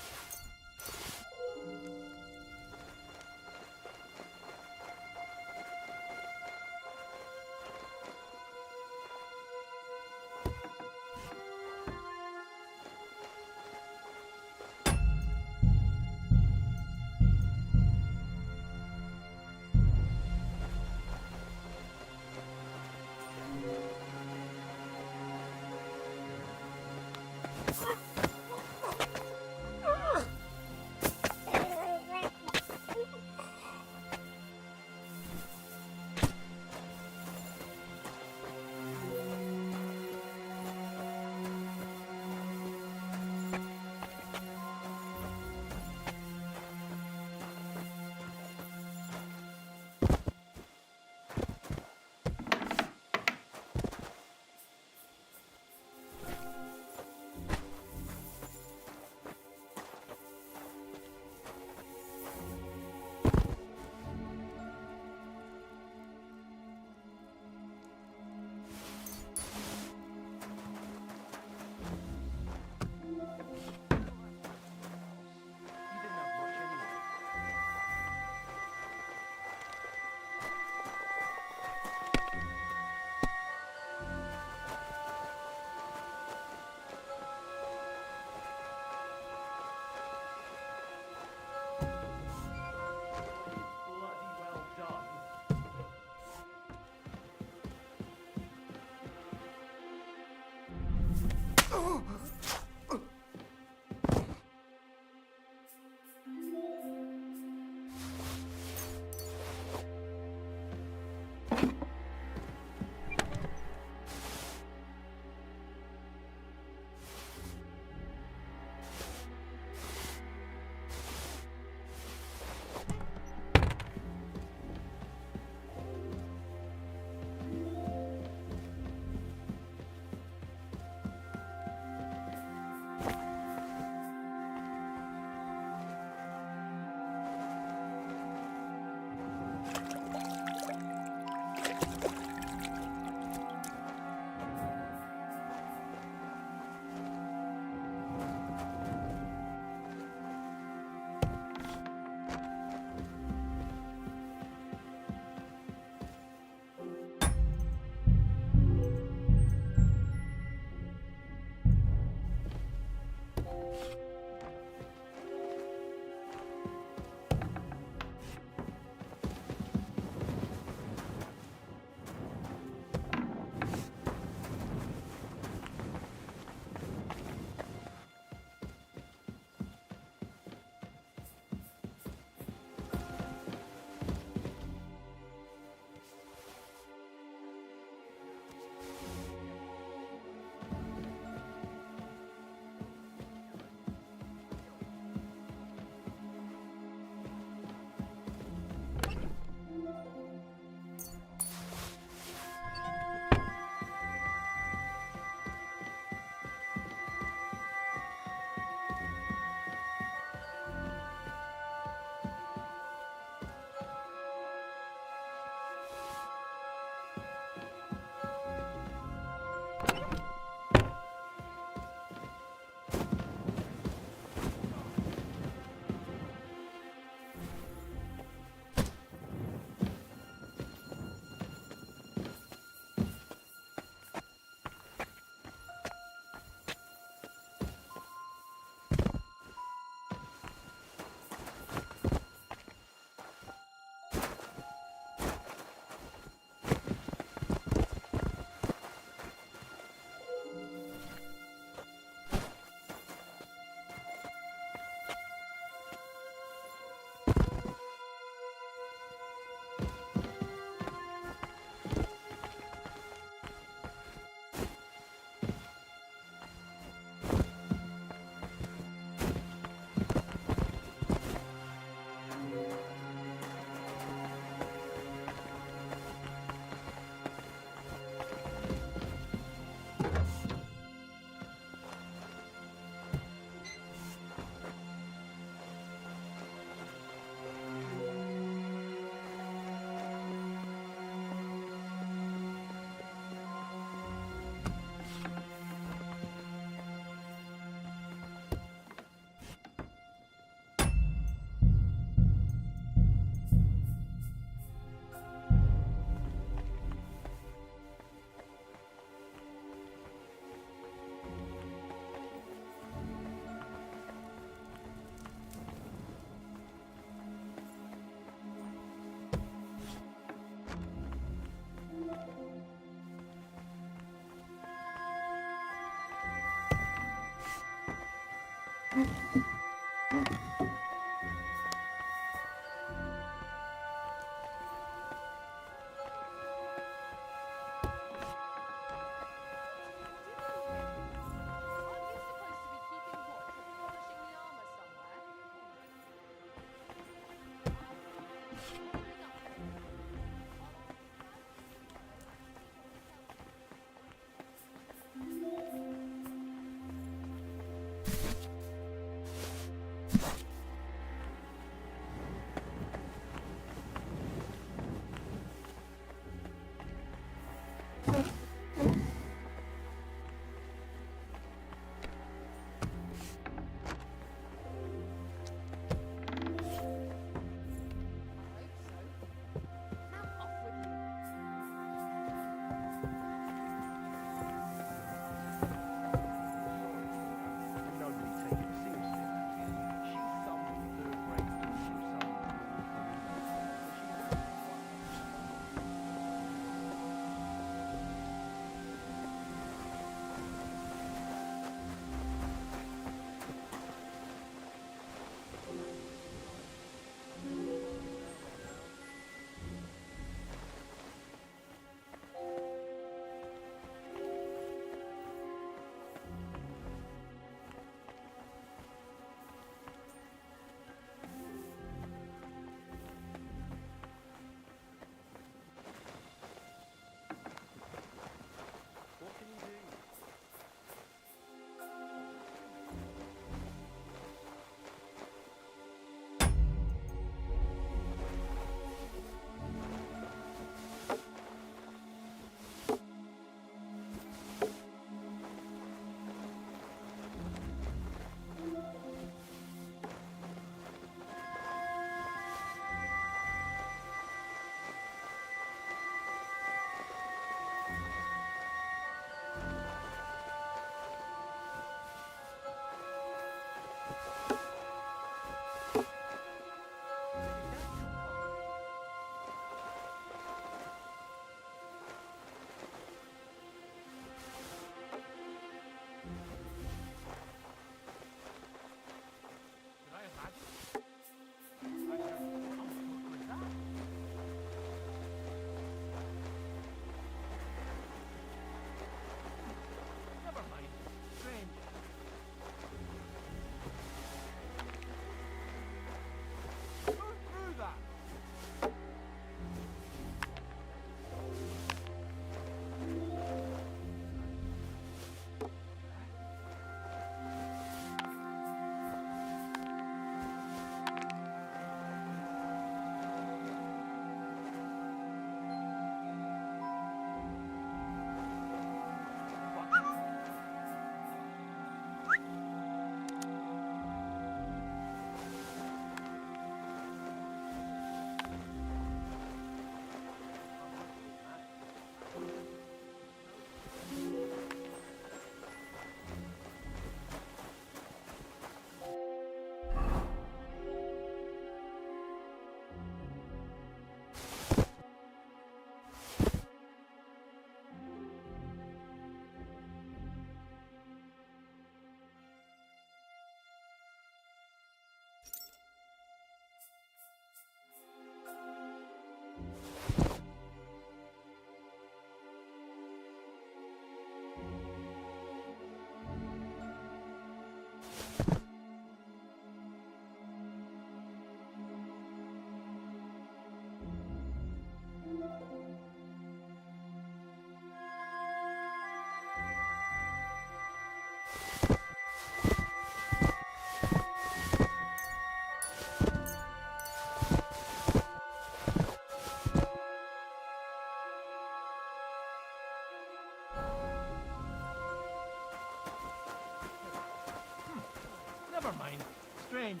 Never mind. Strange.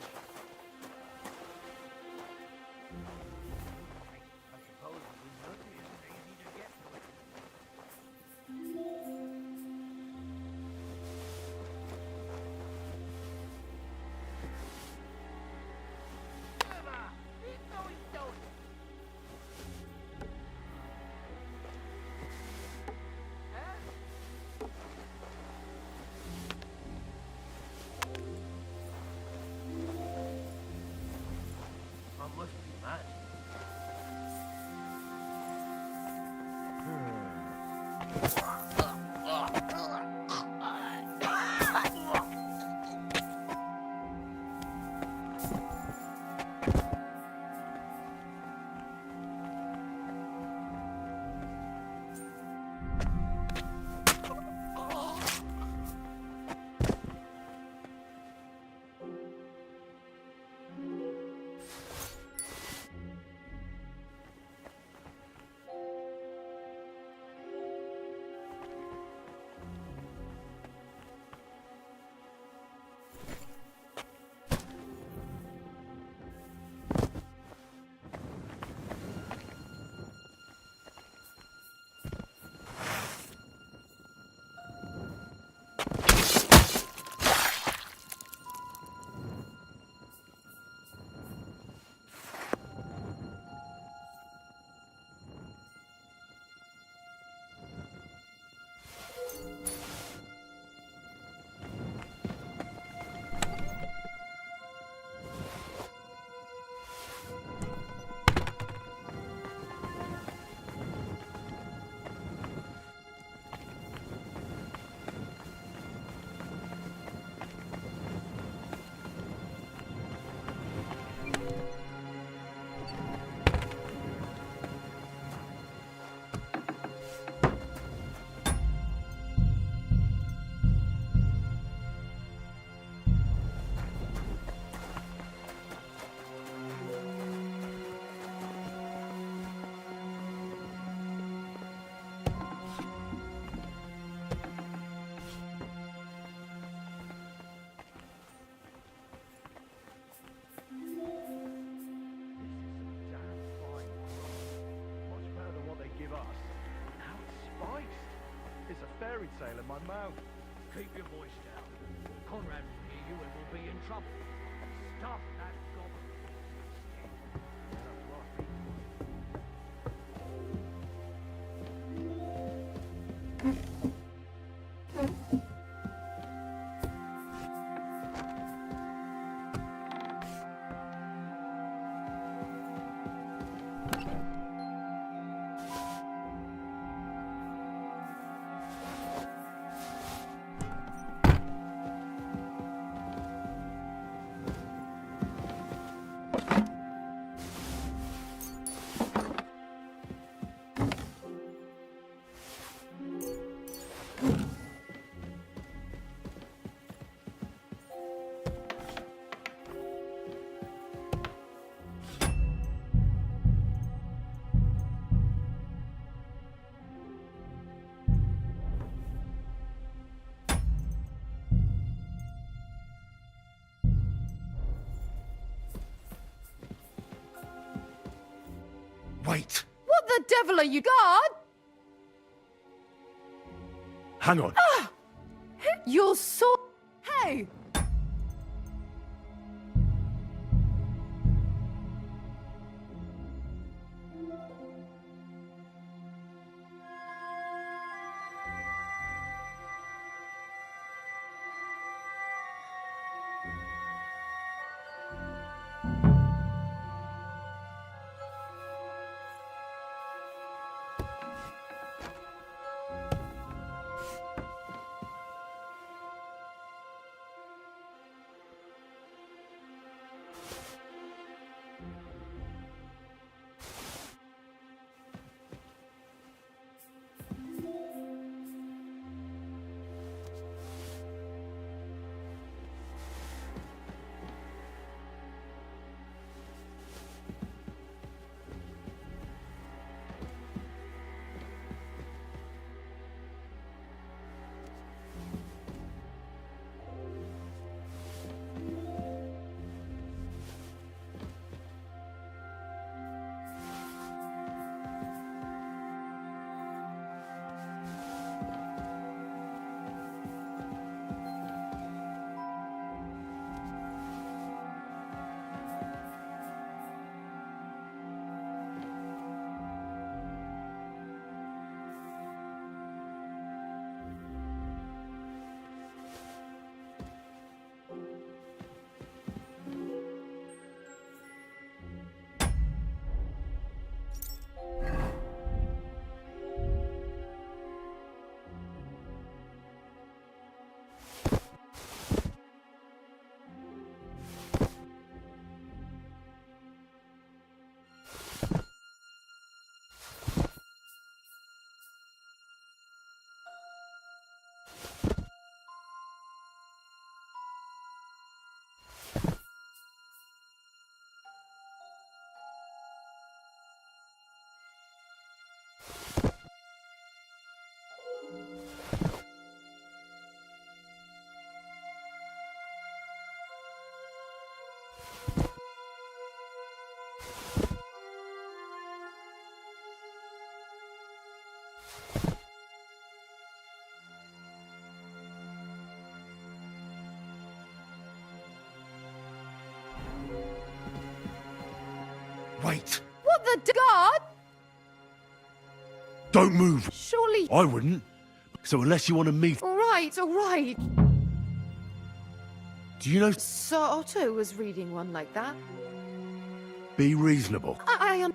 I suppose the nut isn't easy to get to. I must be mad. Fairy tale in my mouth. Keep your voice down. Conrad will hear you and we'll be in trouble. Stop that gobbling. Wait! What the devil are you, God? Hang on. You're so... Hey! Wait. What the guard? Don't move. Surely. I wouldn't. So unless you want to meet... All right, all right. Do you know... Sir Otto was reading one like that. Be reasonable. I am...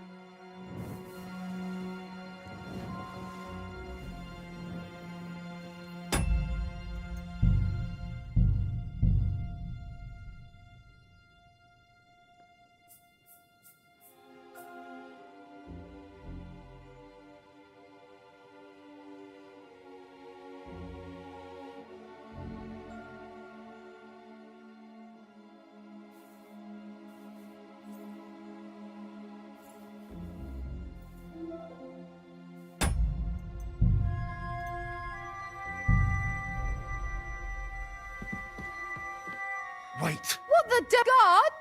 Wait. What the guard?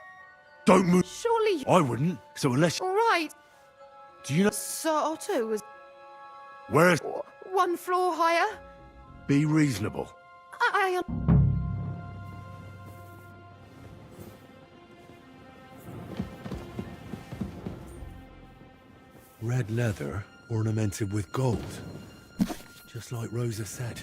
Don't move. Surely. I wouldn't. So unless... All right. Do you know... Sir Otto was Where's... one floor higher. Be reasonable. I am... Red leather ornamented with gold. Just like Rosa said.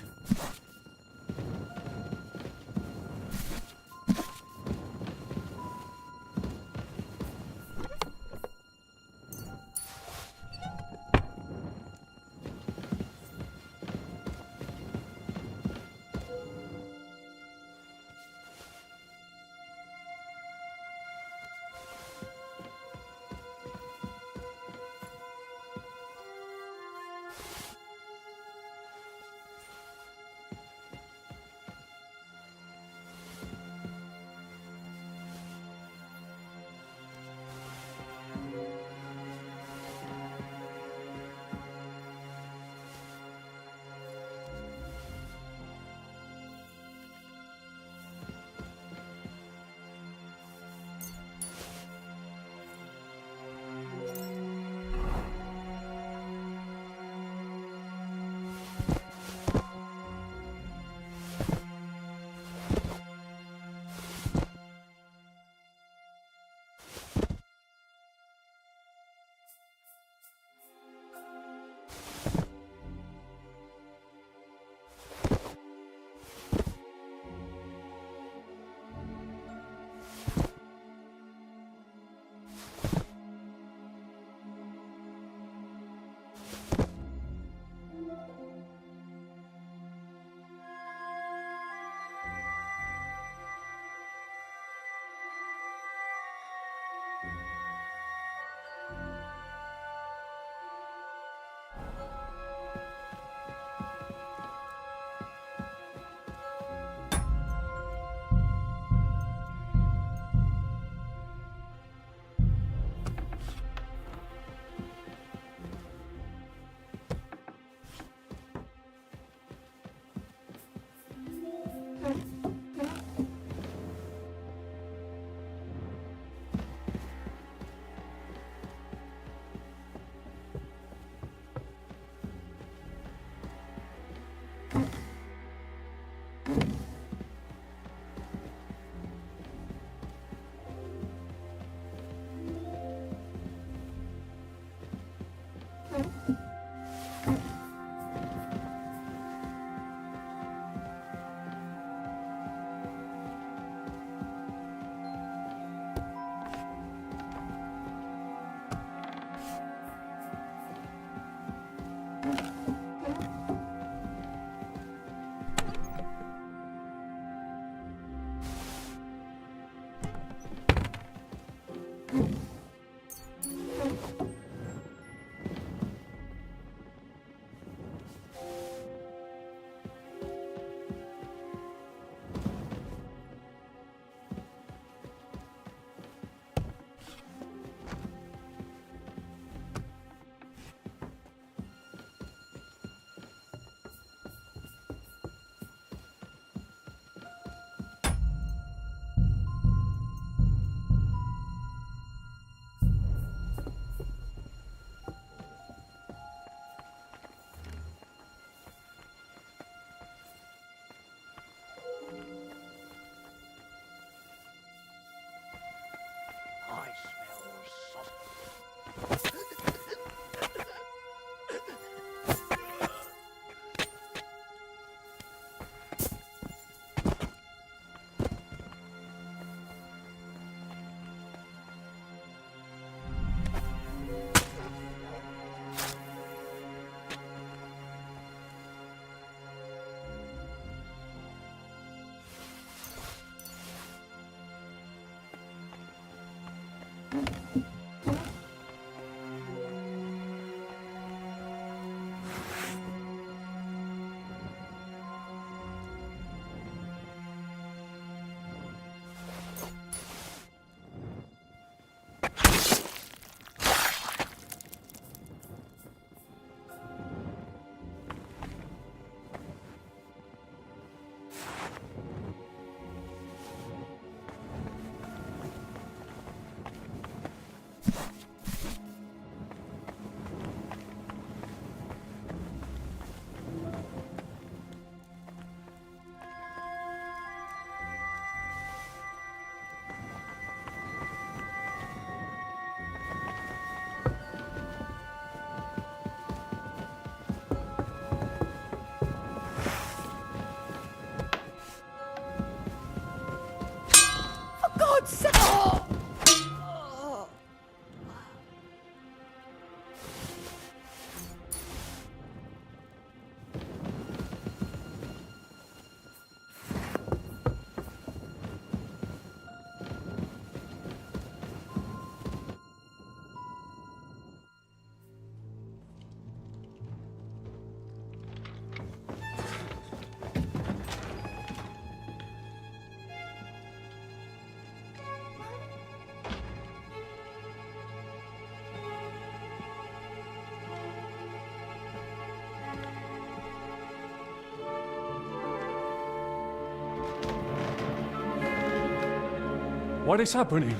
What is happening?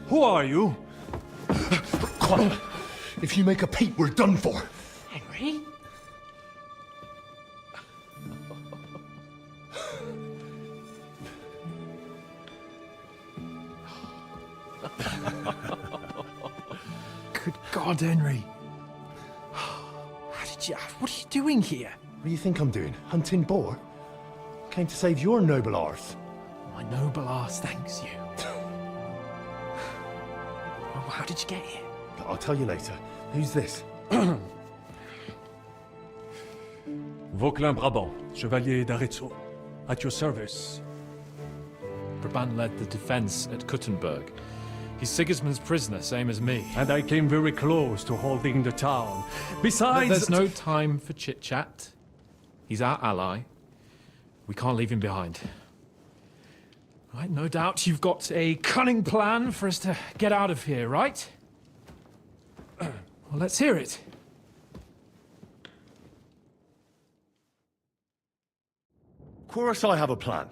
Who are you? Quiet. If you make a peep, we're done for. Henry? Good God, Henry. What are you doing here? What do you think I'm doing? Hunting boar? Came to save your noble arse. My noble arse thanks you. Oh, how did you get here? I'll tell you later. Who's this? Vauquelin Brabant, Chevalier d'Arezzo. At your service. Brabant led the defense at Kuttenberg. He's Sigismund's prisoner, same as me. And I came very close to holding the town. Besides... There's no time for chit-chat. He's our ally. We can't leave him behind. Right, no doubt you've got a cunning plan for us to get out of here, right? Well, let's hear it. Of course I have a plan.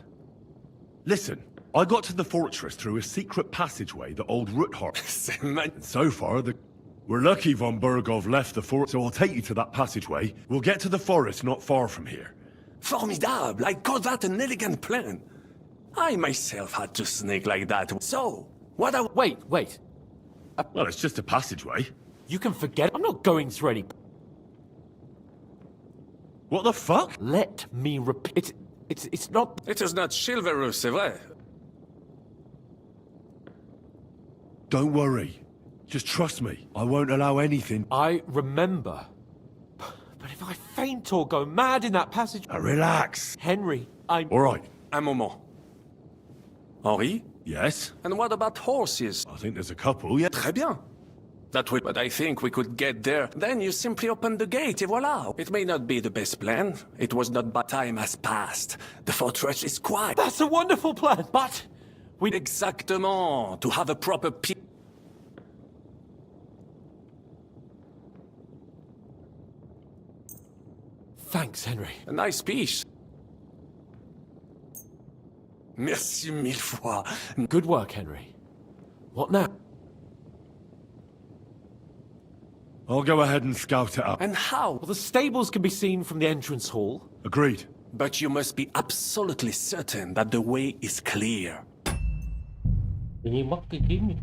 Listen, I got to the fortress through a secret passageway that old Ruthard... So far, we're lucky von Bergov left the fort, so I'll take you to that passageway. We'll get to the forest not far from here. Formidable! I call that an elegant plan. I myself had to sneak like that. So, what I... Wait. Well, it's just a passageway. You can forget. I'm not going through any... What the fuck? Let me repeat. It's not... It is not chivalrous, c'est vrai. Don't worry. Just trust me. I won't allow anything. I remember. But if I faint or go mad in that passage... Relax. Henry, I'm... All right. Un moment. Henri? Yes? And what about horses? I think there's a couple, yeah. Très bien. That way, but I think we could get there. Then you simply open the gate, et voila. It may not be the best plan. It was not, but time has passed. The fortress is quiet. That's a wonderful plan, but... Exactement. To have a proper Thanks, Henry. A nice piece. Merci mille fois. Good work, Henry. What now? I'll go ahead and scout it out. And how? Well, the stables can be seen from the entrance hall. Agreed. But you must be absolutely certain that the way is clear. Tự nhiên mất cái kiếm đi.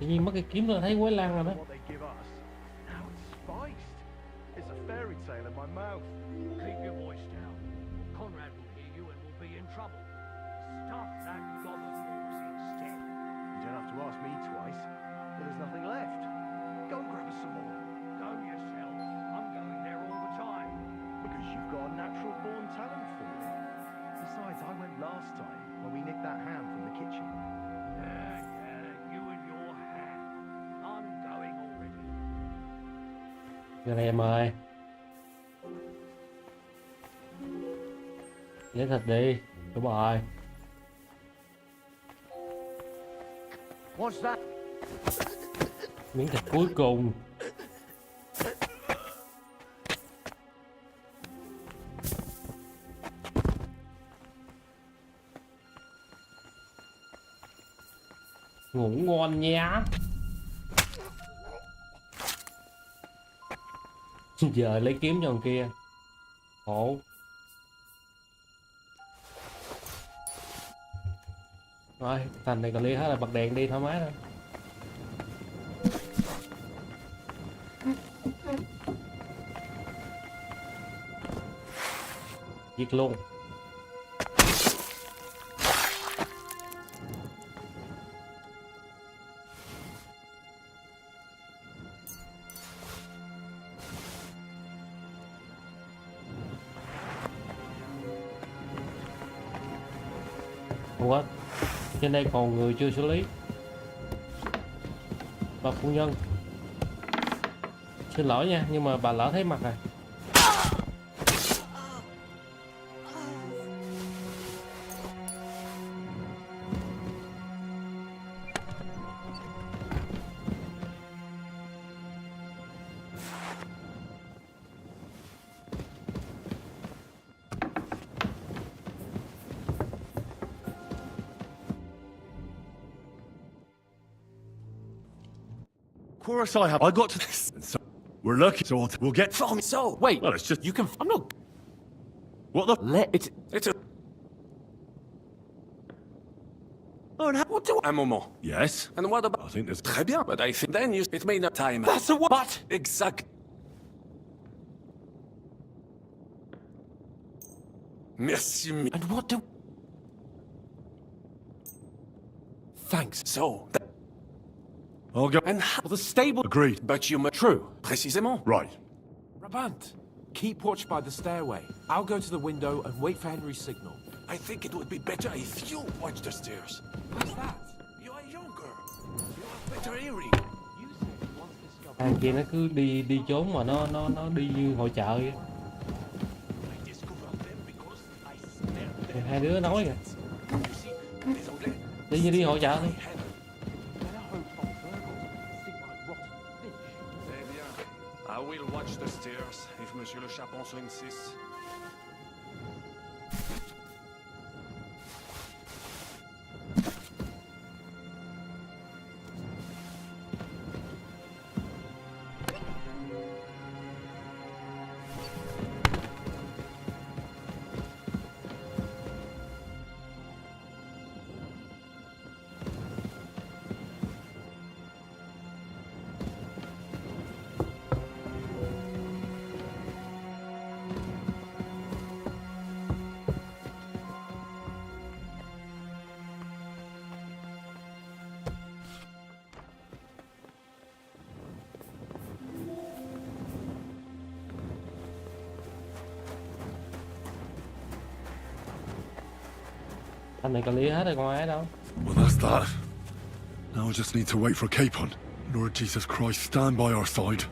Tự nhiên mất cái kiếm rồi thấy quái lan rồi đó. It's a fairy tale in my mouth. Keep your voice down. Conrad will hear you and we'll be in trouble. Stuff that gobbler's instead. You don't have to ask me twice. But there's nothing left. Go and grab us some more. Go yourself. I'm going there all the time. Because you've got a natural born talent for it. Besides, I went last time when we nicked that ham from the kitchen. You and your ham. I'm going already. Giờ này em ơi. Lấy thịt đi, đúng rồi. What's that? Miếng thịt cuối cùng. Ngủ ngon nhá. Giờ lấy kiếm cho thằng kia. Khổ. Rồi, thành này còn ly hết là bật đèn đi thoải mái thôi. Giết luôn. Ủa, trên đây còn người chưa xử lý. Bà phu nhân, xin lỗi nha, nhưng mà bà lỡ thấy mặt rồi. course I have. I got to this. So we're lucky, so we'll get from. So wait. Well, it's just you can. I'm not. What the? It's a. Oh, now what do? Un moment. Yes. And what about? I think there's. Très bien, but I think then you. It may not time. That's a what? But exact. Merci. And what do? Thanks. So. I'll go. And how the stable. Agreed. But you must. True. Précisément. Right. Brabant, keep watch by the stairway. I'll go to the window and wait for Henry's signal. I think it would be better if you watch the stairs. What's that? You are younger. You have better hearing. Thằng kia nó cứ đi trốn mà nó đi như hội chợ vậy. Hai đứa nói kìa. Đi như đi hội chợ đi. I will watch the stairs if Monsieur le Chapon so insists. Anh này còn lý hết rồi, còn ai đâu. Well, that's that. Now I just need to wait for Capon. Lord Jesus Christ, stand by our side.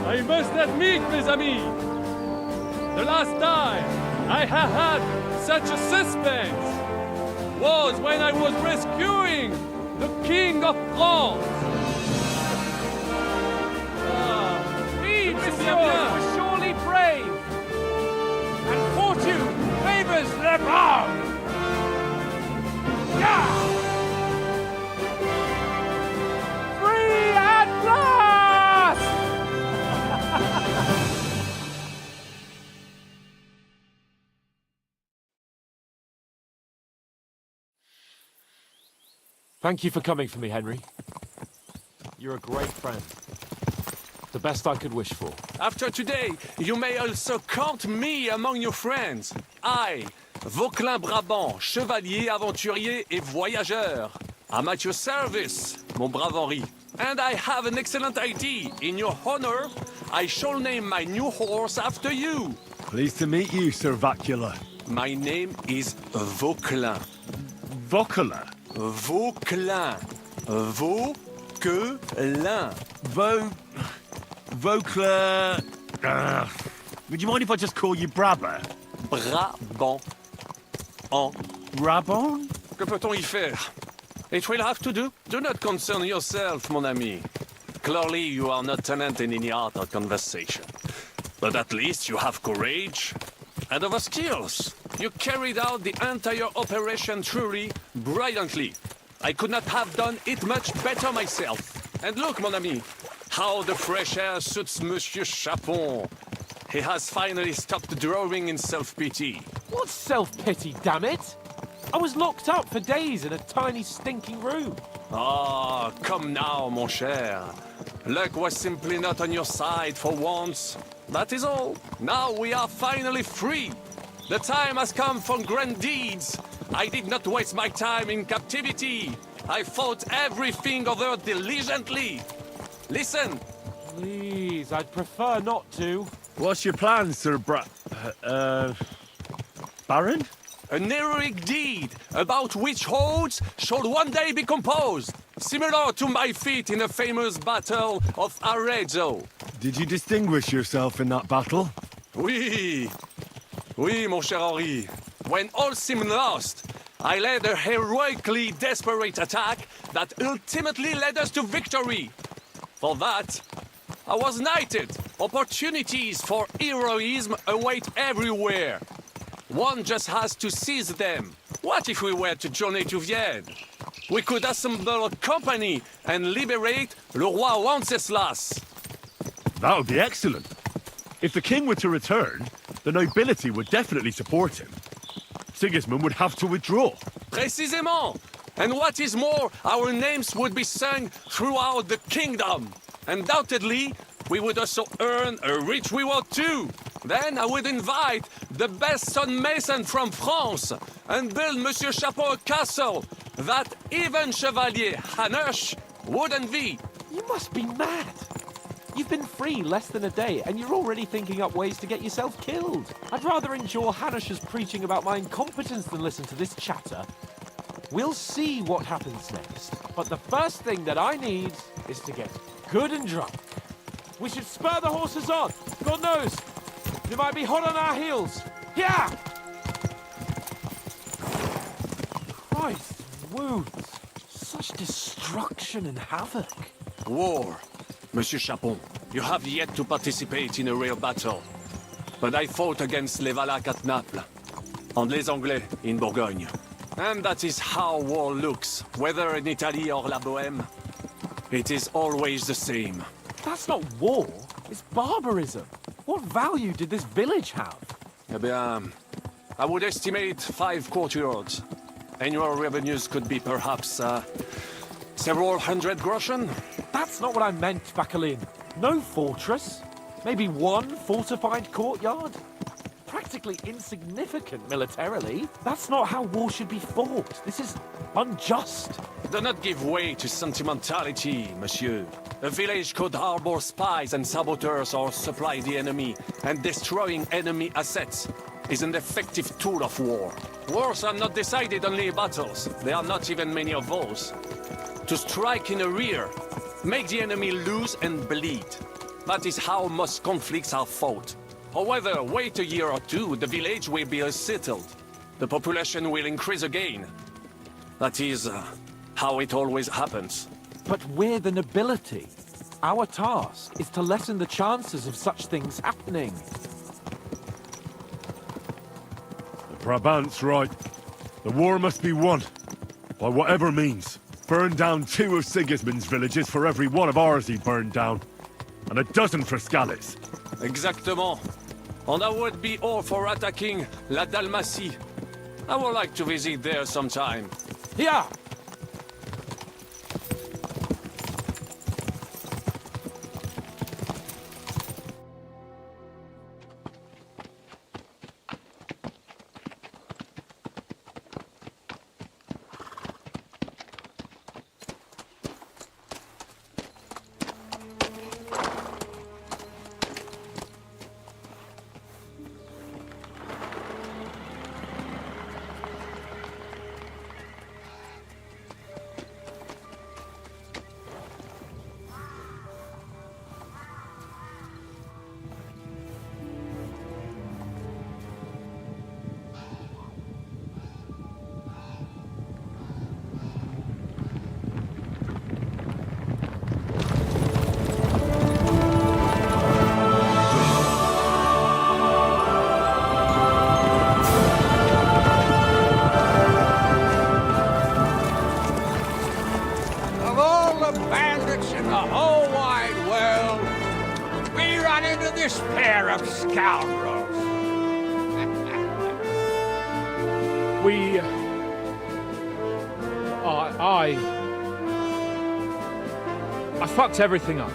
I must admit, mes amis, the last time I have had such a suspense was when I was rescuing the King of France. Oui, monsieur, was surely brave, and fortune favors the brave. Yeah! Free at last! Thank you for coming for me, Henry. You're a great friend. The best I could wish for. After today, you may also count me among your friends. I, Vauquelin Brabant, chevalier, aventurier et voyageur. I'm at your service, mon brave Henri. And I have an excellent idea. In your honor, I shall name my new horse after you. Pleased to meet you, Sir Vacula. My name is Vauquelin. Vauquelin? Vauquelin. Vauquelin. Vauquelin. Would you mind if I just call you Brabant? Brabant. En. Brabant? Que peut-on y faire? It will have to do. Do not concern yourself, mon ami. Clearly, you are not talented in any art or conversation. But at least you have courage and other skills. You carried out the entire operation truly brilliantly. I could not have done it much better myself. And look, mon ami, how the fresh air suits Monsieur Chapon. He has finally stopped drawing in self-pity. What self-pity, damn it? I was locked up for days in a tiny stinking room. Ah, come now, mon cher. Luck was simply not on your side for once. That is all. Now we are finally free. The time has come for grand deeds. I did not waste my time in captivity. I fought everything over diligently. Listen. Please, I'd prefer not to. What's your plan, Sir Baron? An heroic deed about which odes shall one day be composed, similar to my feat in the famous Battle of Arezzo. Did you distinguish yourself in that battle? Oui, mon cher Henri. When all seemed lost, I led a heroically desperate attack that ultimately led us to victory. For that, I was knighted. Opportunities for heroism await everywhere. One just has to seize them. What if we were to journey to Vienne? We could assemble a company and liberate Le Roi Wenceslas. That would be excellent. If the king were to return, the nobility would definitely support him. Sigismund would have to withdraw. Précisément. And what is more, our names would be sung throughout the kingdom. Undoubtedly, we would also earn a rich reward too. Then I would invite the best stonemason from France and build Monsieur Chapeau a castle that even Chevalier Hanush would envy. You must be mad. You've been free less than a day, and you're already thinking up ways to get yourself killed. I'd rather endure Hanush's preaching about my incompetence than listen to this chatter. We'll see what happens next. But the first thing that I need is to get good and drunk. We should spur the horses on. God knows, they might be hot on our heels. Yeah! Christ, wounds. Such destruction and havoc. War. Monsieur Chapon, you have yet to participate in a real battle. But I fought against les Valaques at Naples, and les Anglais in Bourgogne. And that is how war looks, whether in Italy or La Bohème. It is always the same. That's not war, it's barbarism. What value did this village have? Eh bien, I would estimate 5 courtyards. Annual revenues could be perhaps, several hundred groschen. That's not what I meant, Bacalin. No fortress. Maybe one fortified courtyard. Practically insignificant militarily. That's not how war should be fought. This is unjust. Do not give way to sentimentality, monsieur. A village could harbor spies and saboteurs or supply the enemy, and destroying enemy assets is an effective tool of war. Wars are not decided only in battles. There are not even many of those. To strike in the rear, make the enemy lose and bleed. That is how most conflicts are fought. However, wait a year or two, the village will be settled. The population will increase again. That is how it always happens. But we're the nobility. Our task is to lessen the chances of such things happening. The Brabant's right. The war must be won. By whatever means. Burn down 2 of Sigismund's villages for every one of ours he burned down. And a dozen for Scalise. Exactement. And I would be all for attacking La Dalmatie. I would like to visit there sometime. Yeah! I fucked everything up.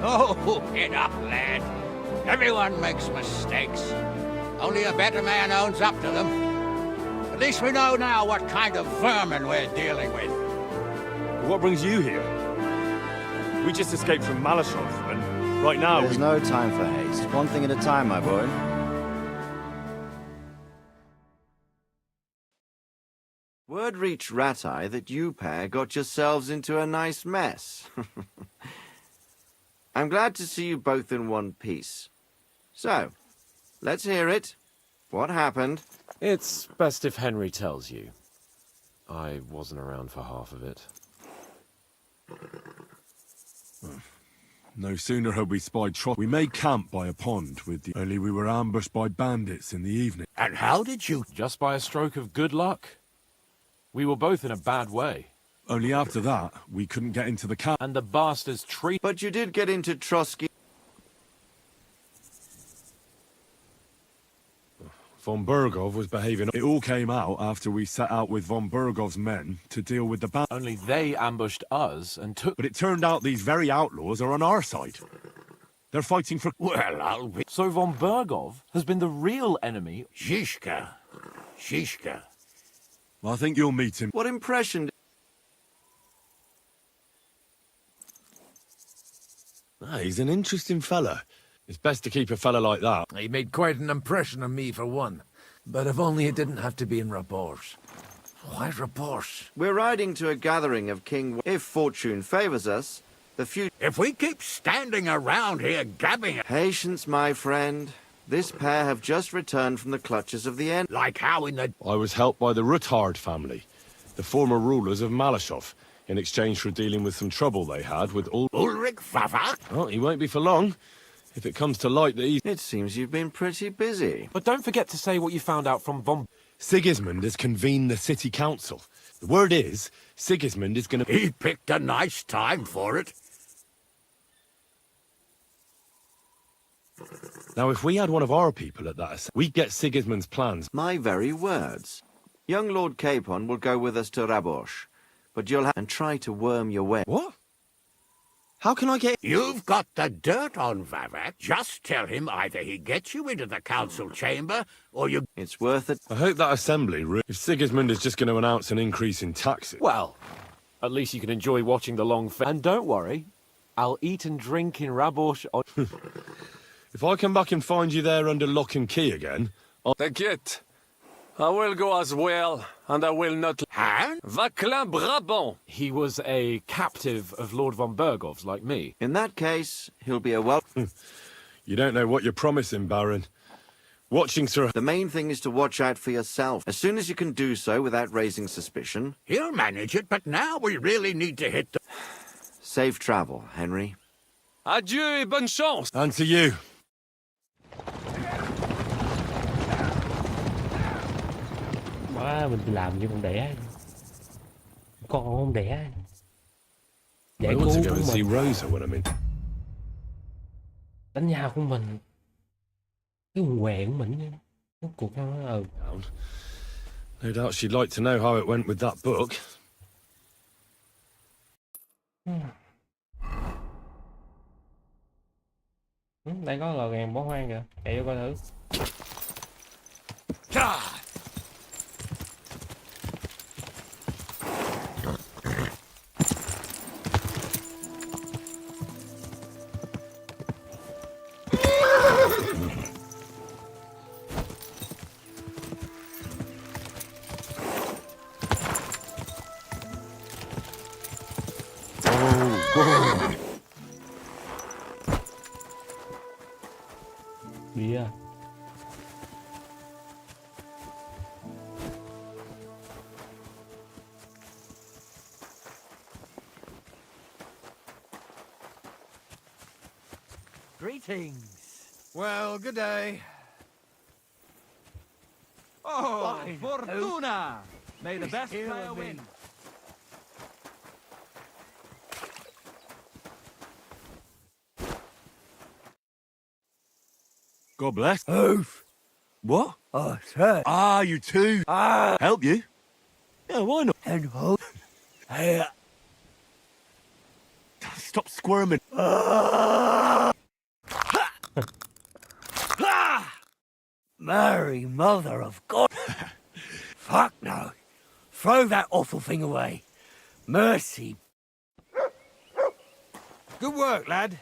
Oh, get up, lad. Everyone makes mistakes. Only a better man owns up to them. At least we know now what kind of vermin we're dealing with. What brings you here? We just escaped from Malashov, and right now There's no time for haste. One thing at a time, my boy. Word reached Rat-Eye that you pair got yourselves into a nice mess. I'm glad to see you both in one piece. So, let's hear it. What happened? It's best if Henry tells you. I wasn't around for half of it. no sooner had we spied Trot. We made camp by a pond with the... Only we were ambushed by bandits in the evening. And how did you... Just by a stroke of good luck. We were both in a bad way. Only after that, we couldn't get into the camp. And the bastards treat... But you did get into Trotsky. Von Bergov was behaving... It all came out after we set out with Von Bergov's men to deal with the band... Only they ambushed us and took... But it turned out these very outlaws are on our side. They're fighting for... Well, I'll be... So Von Bergov has been the real enemy... Shishka. Well, I think you'll meet him. What impression... He's an interesting fella. It's best to keep a fella like that. He made quite an impression on me, for one. But if only it didn't have to be in Rapport. Why Rapport? We're riding to a gathering of King... If fortune favors us, the future... If we keep standing around here gabbing... Patience, my friend. This pair have just returned from the clutches of the end. Like how in the... I was helped by the Ruthard family, the former rulers of Malashov, in exchange for dealing with some trouble they had with Ulrich Vava? Oh, he won't be for long. If it comes to light that he's... It seems you've been pretty busy. But don't forget to say what you found out from Von... Sigismund has convened the city council. The word is, Sigismund is going to... He picked a nice time for it. Now, if we had one of our people at that, we'd get Sigismund's plans. My very words. Young Lord Capon will go with us to Rabosh, but you'll have... And try to worm your way... What? How can I get... You've got the dirt on Vavak. Just tell him either he gets you into the council chamber, or you... It's worth it. I hope that assembly... If Sigismund is just going to announce an increase in taxes... Well, at least you can enjoy watching the long... And don't worry, I'll eat and drink in Rabosh on... If I come back and find you there under lock and key again... T'inquiète. I will go as well, and I will not... Huh? Vaclin Brabant! He was a captive of Lord von Bergov's, like me. In that case, he'll be a welcome... You don't know what you're promising, Baron. Watching Sir... The main thing is to watch out for yourself. As soon as you can do so without raising suspicion... He'll manage it, but now we really need to hit the... Safe travel, Henry. Adieu et bonne chance! And to you. Má, mình làm như con đẻ. Con không đẻ. I want to go and see Rosa when I'm in. Đánh nhau của mình. Cái quần què của mình. Cái cuộc nó... No doubt she'd like to know how it went with that book. Đây có lò gàn bó hoang kìa. Chạy vô coi thử. Yeah. Greetings. Well, good day. Oh, Fortuna! May the best player win. God bless. Oof. What? Oh, sir. Ah, you too. Ah. Help you? Yeah, why not? And hope. Hey, stop squirming. Mary, mother of God. Fuck no. Throw that awful thing away. Mercy. Good work, lad.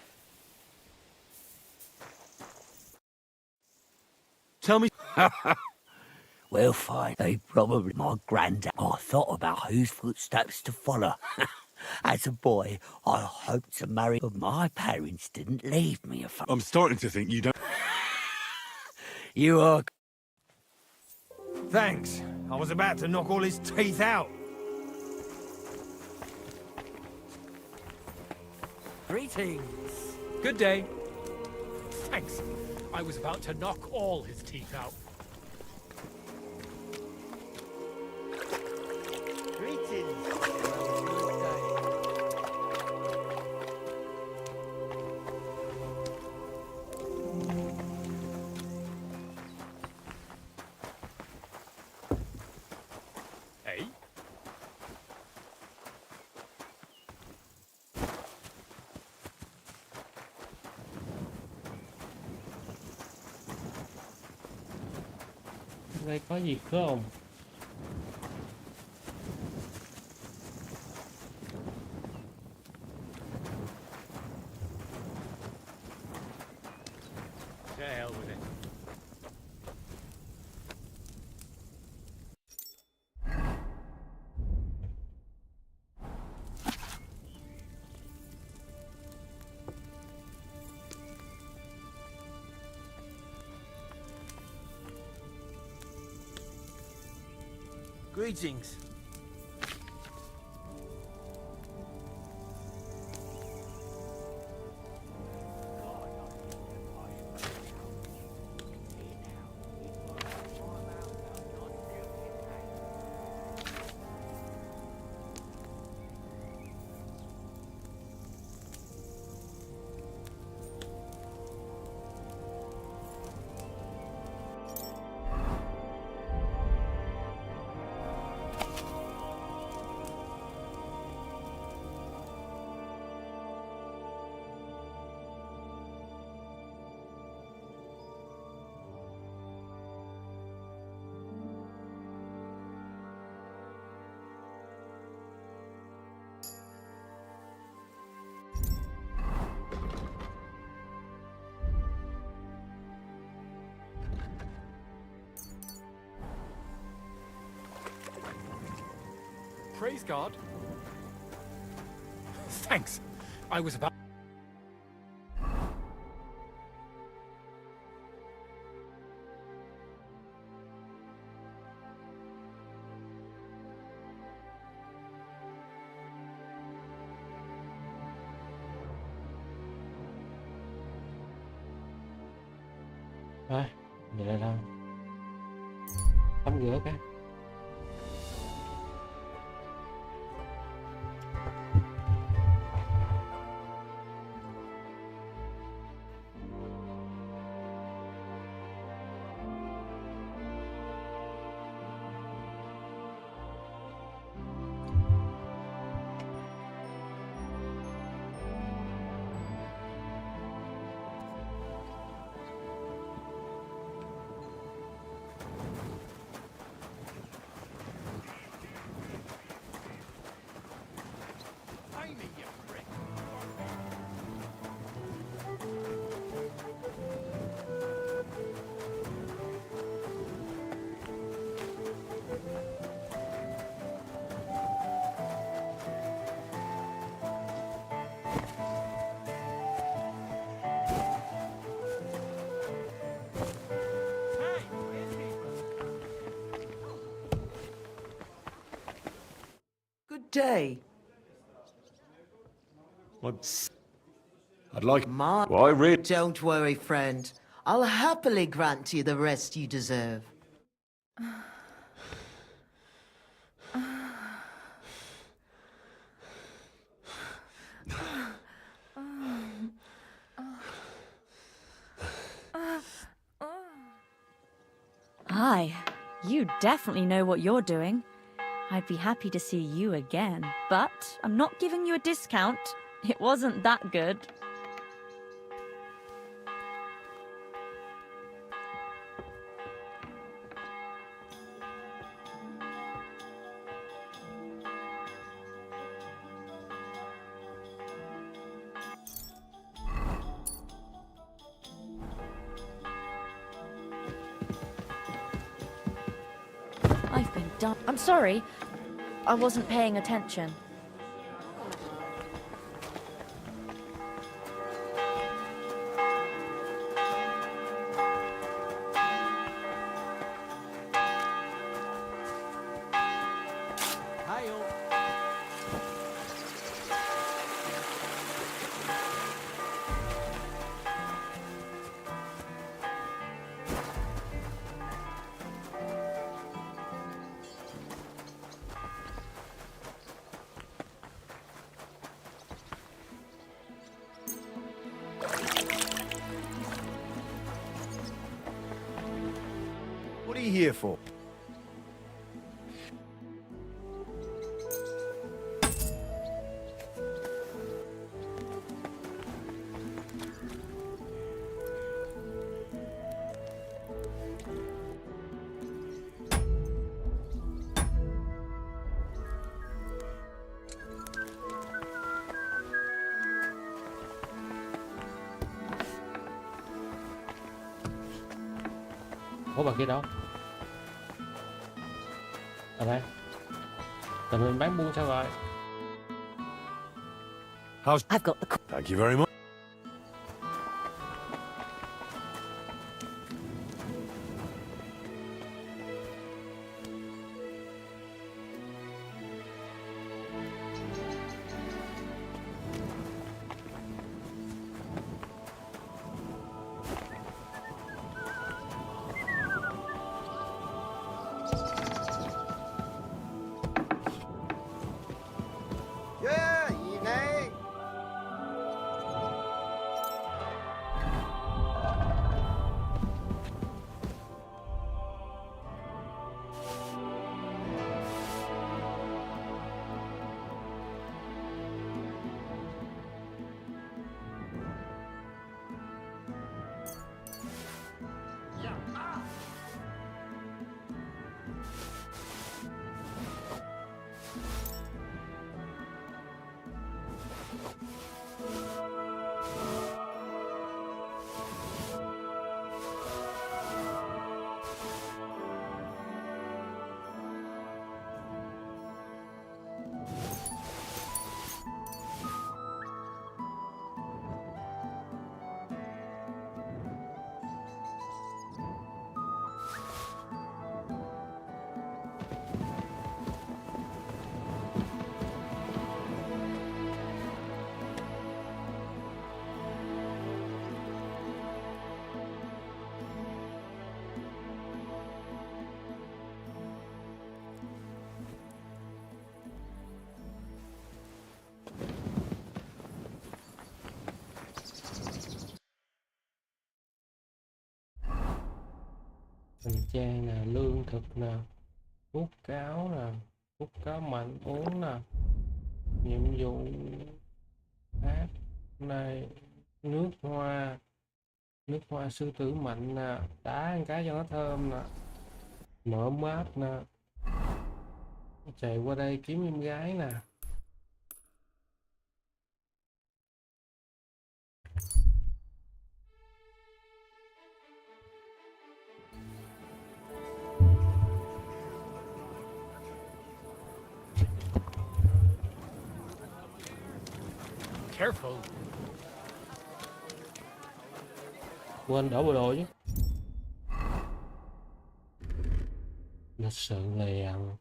Tell me. Well, fine. They probably my granddad. I thought about whose footsteps to follow. As a boy, I hoped to marry, but my parents didn't leave me a I'm starting to think you don't... You are... Thanks. I was about to knock all his teeth out. Greetings. Good day. Thanks. I was about to knock all his teeth out. Hey? Đây có gì không? To hell with it. Greetings. Praise God. Thanks. I was about... Rồi, vậy là đâu? Tắm rửa cái. Good day. I'd like... My... Why, Red? Don't worry, friend. I'll happily grant you the rest you deserve. Aye, you definitely know what you're doing. I'd be happy to see you again, but I'm not giving you a discount. It wasn't that good. I've been done. I'm sorry. I wasn't paying attention. What are you here for? Ủa bà kia đâu? Ở đây. Tình hình bán buôn sao rồi? I've got the... Thank you very much. Hành trang nè, lương thực nè, hút cáo nè, hút cáo mạnh uống nè, nhiệm vụ hát này, nước hoa sư tử mạnh nè, đá ăn cái cho nó thơm nè, mỡ mát nè, chạy qua đây kiếm em gái nè. Careful. Quên đổ bộ đồ chứ. Lịch sự liền.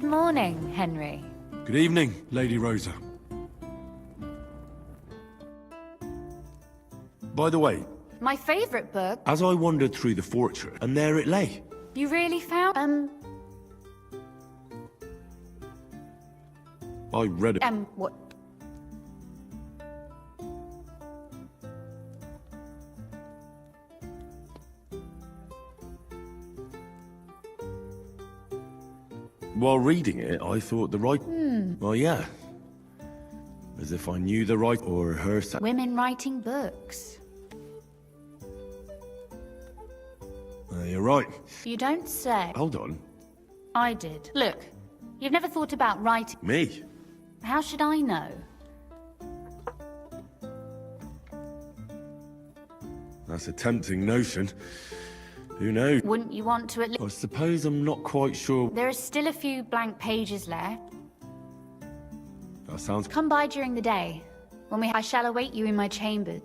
Good morning, Henry. Good evening, Lady Rosa. By the way, My favourite book. as I wandered through the fortress, and there it lay. You really found I read it. what? While reading it, I thought the right... Well, yeah. As if I knew the right or her... Women writing books. You're right. You don't say. Hold on. I did. Look, you've never thought about writing. Me? How should I know? That's a tempting notion. Who knows? Wouldn't you want to at least... I suppose I'm not quite sure. There are still a few blank pages left. That sounds... Come by during the day. I shall await you in my chamber.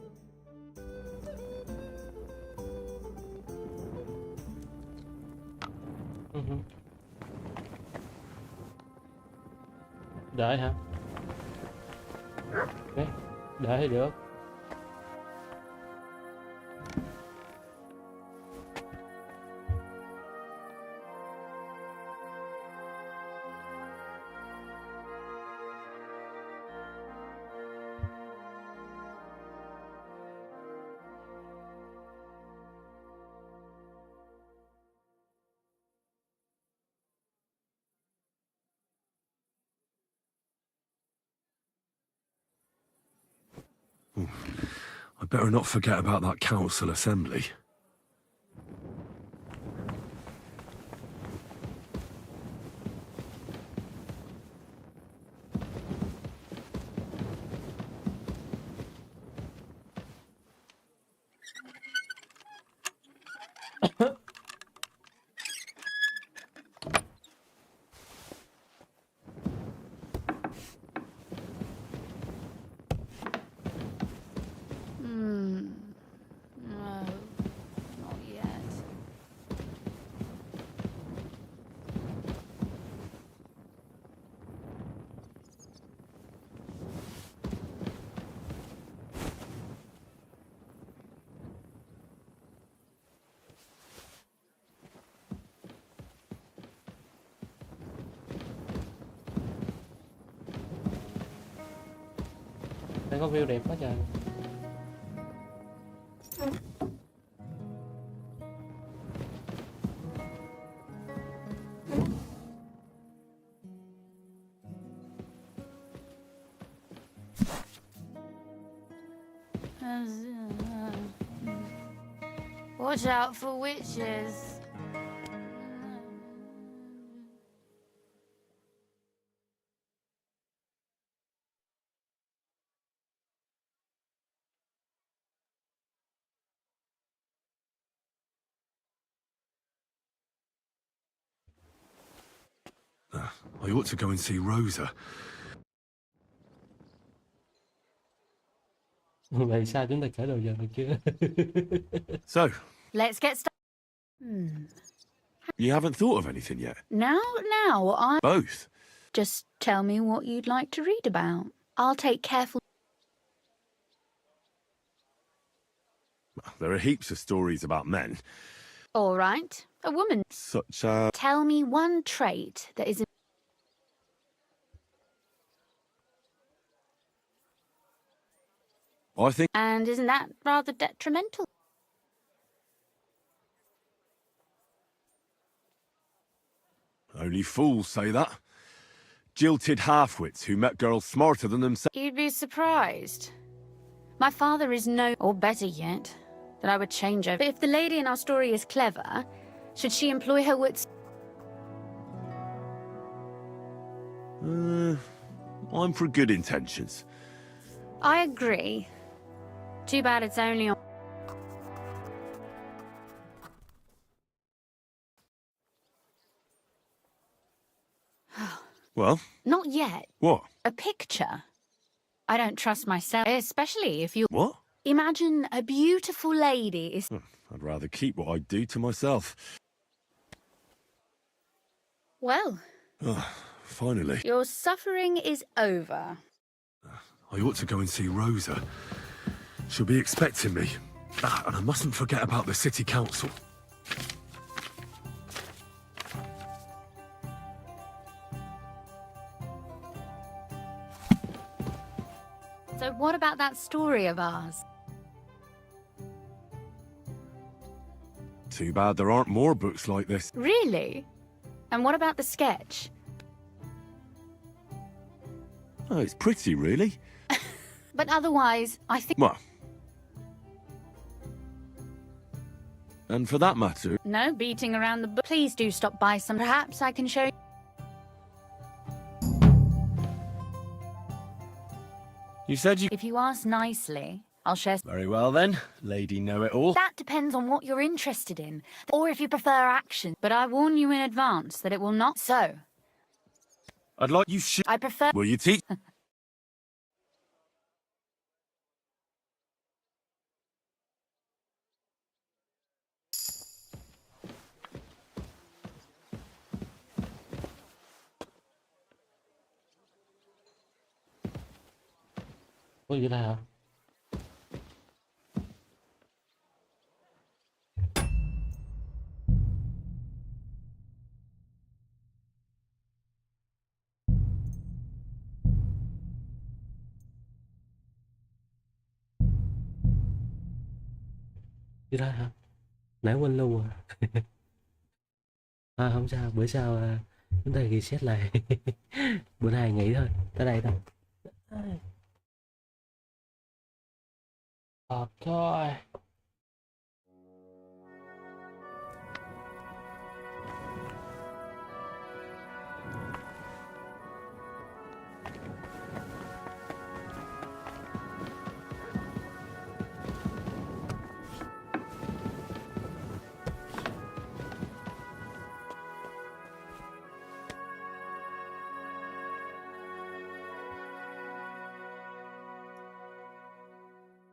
Đợi hả? Ok, đợi được. I better not forget about that council assembly. No, not yet. Đây có view đẹp quá trời. Watch out for witches. I ought to go and see Rosa. Vậy sao chúng ta khởi đầu giờ được chưa? So, Let's get started. you haven't thought of anything yet? Now, I... Both? Just tell me what you'd like to read about. I'll take careful... There are heaps of stories about men. All right. A woman. Such as... Tell me one trait that is... I think... And isn't that rather detrimental? Only fools say that. Jilted half-wits who met girls smarter than themselves. You'd be surprised. My father is no... Or better yet, that I would change her. But if the lady in our story is clever, should she employ her wits... I'm for good intentions. I agree. Too bad it's only on... Well? Not yet. What? A picture. I don't trust myself, especially if you... What? Imagine a beautiful lady is... I'd rather keep what I do to myself. Well, Finally. Your suffering is over. I ought to go and see Rosa. She'll be expecting me. And I mustn't forget about the city council. So what about that story of ours? Too bad there aren't more books like this. Really? And what about the sketch? Oh, it's pretty, really. But otherwise, I think... Well. And for that matter... No beating around the bush. Please do stop by some. Perhaps I can show you... You said you... If you ask nicely, I'll share... Very well then, Lady Know-It-All. That depends on what you're interested in, or if you prefer action. But I warn you in advance that it will not so. I'd like you I prefer... Will you teach... Có gì đây hả? Gì đây hả? Nãy quên luôn à. À không sao, bữa sau chúng ta reset lại. Bữa nay nghỉ thôi, tới đây thôi. Thôi.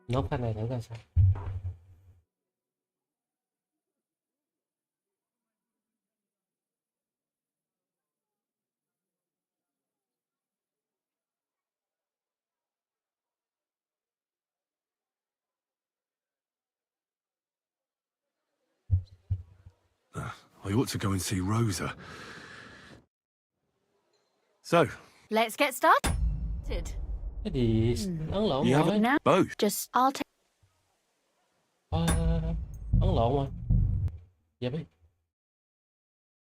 Nốt cái này thử coi sao. I ought to go and see Rosa. So... Let's get started. Cái gì ấn lộn You rồi. have both. Just I'll take... Ấn lộn rồi. Dạ biết.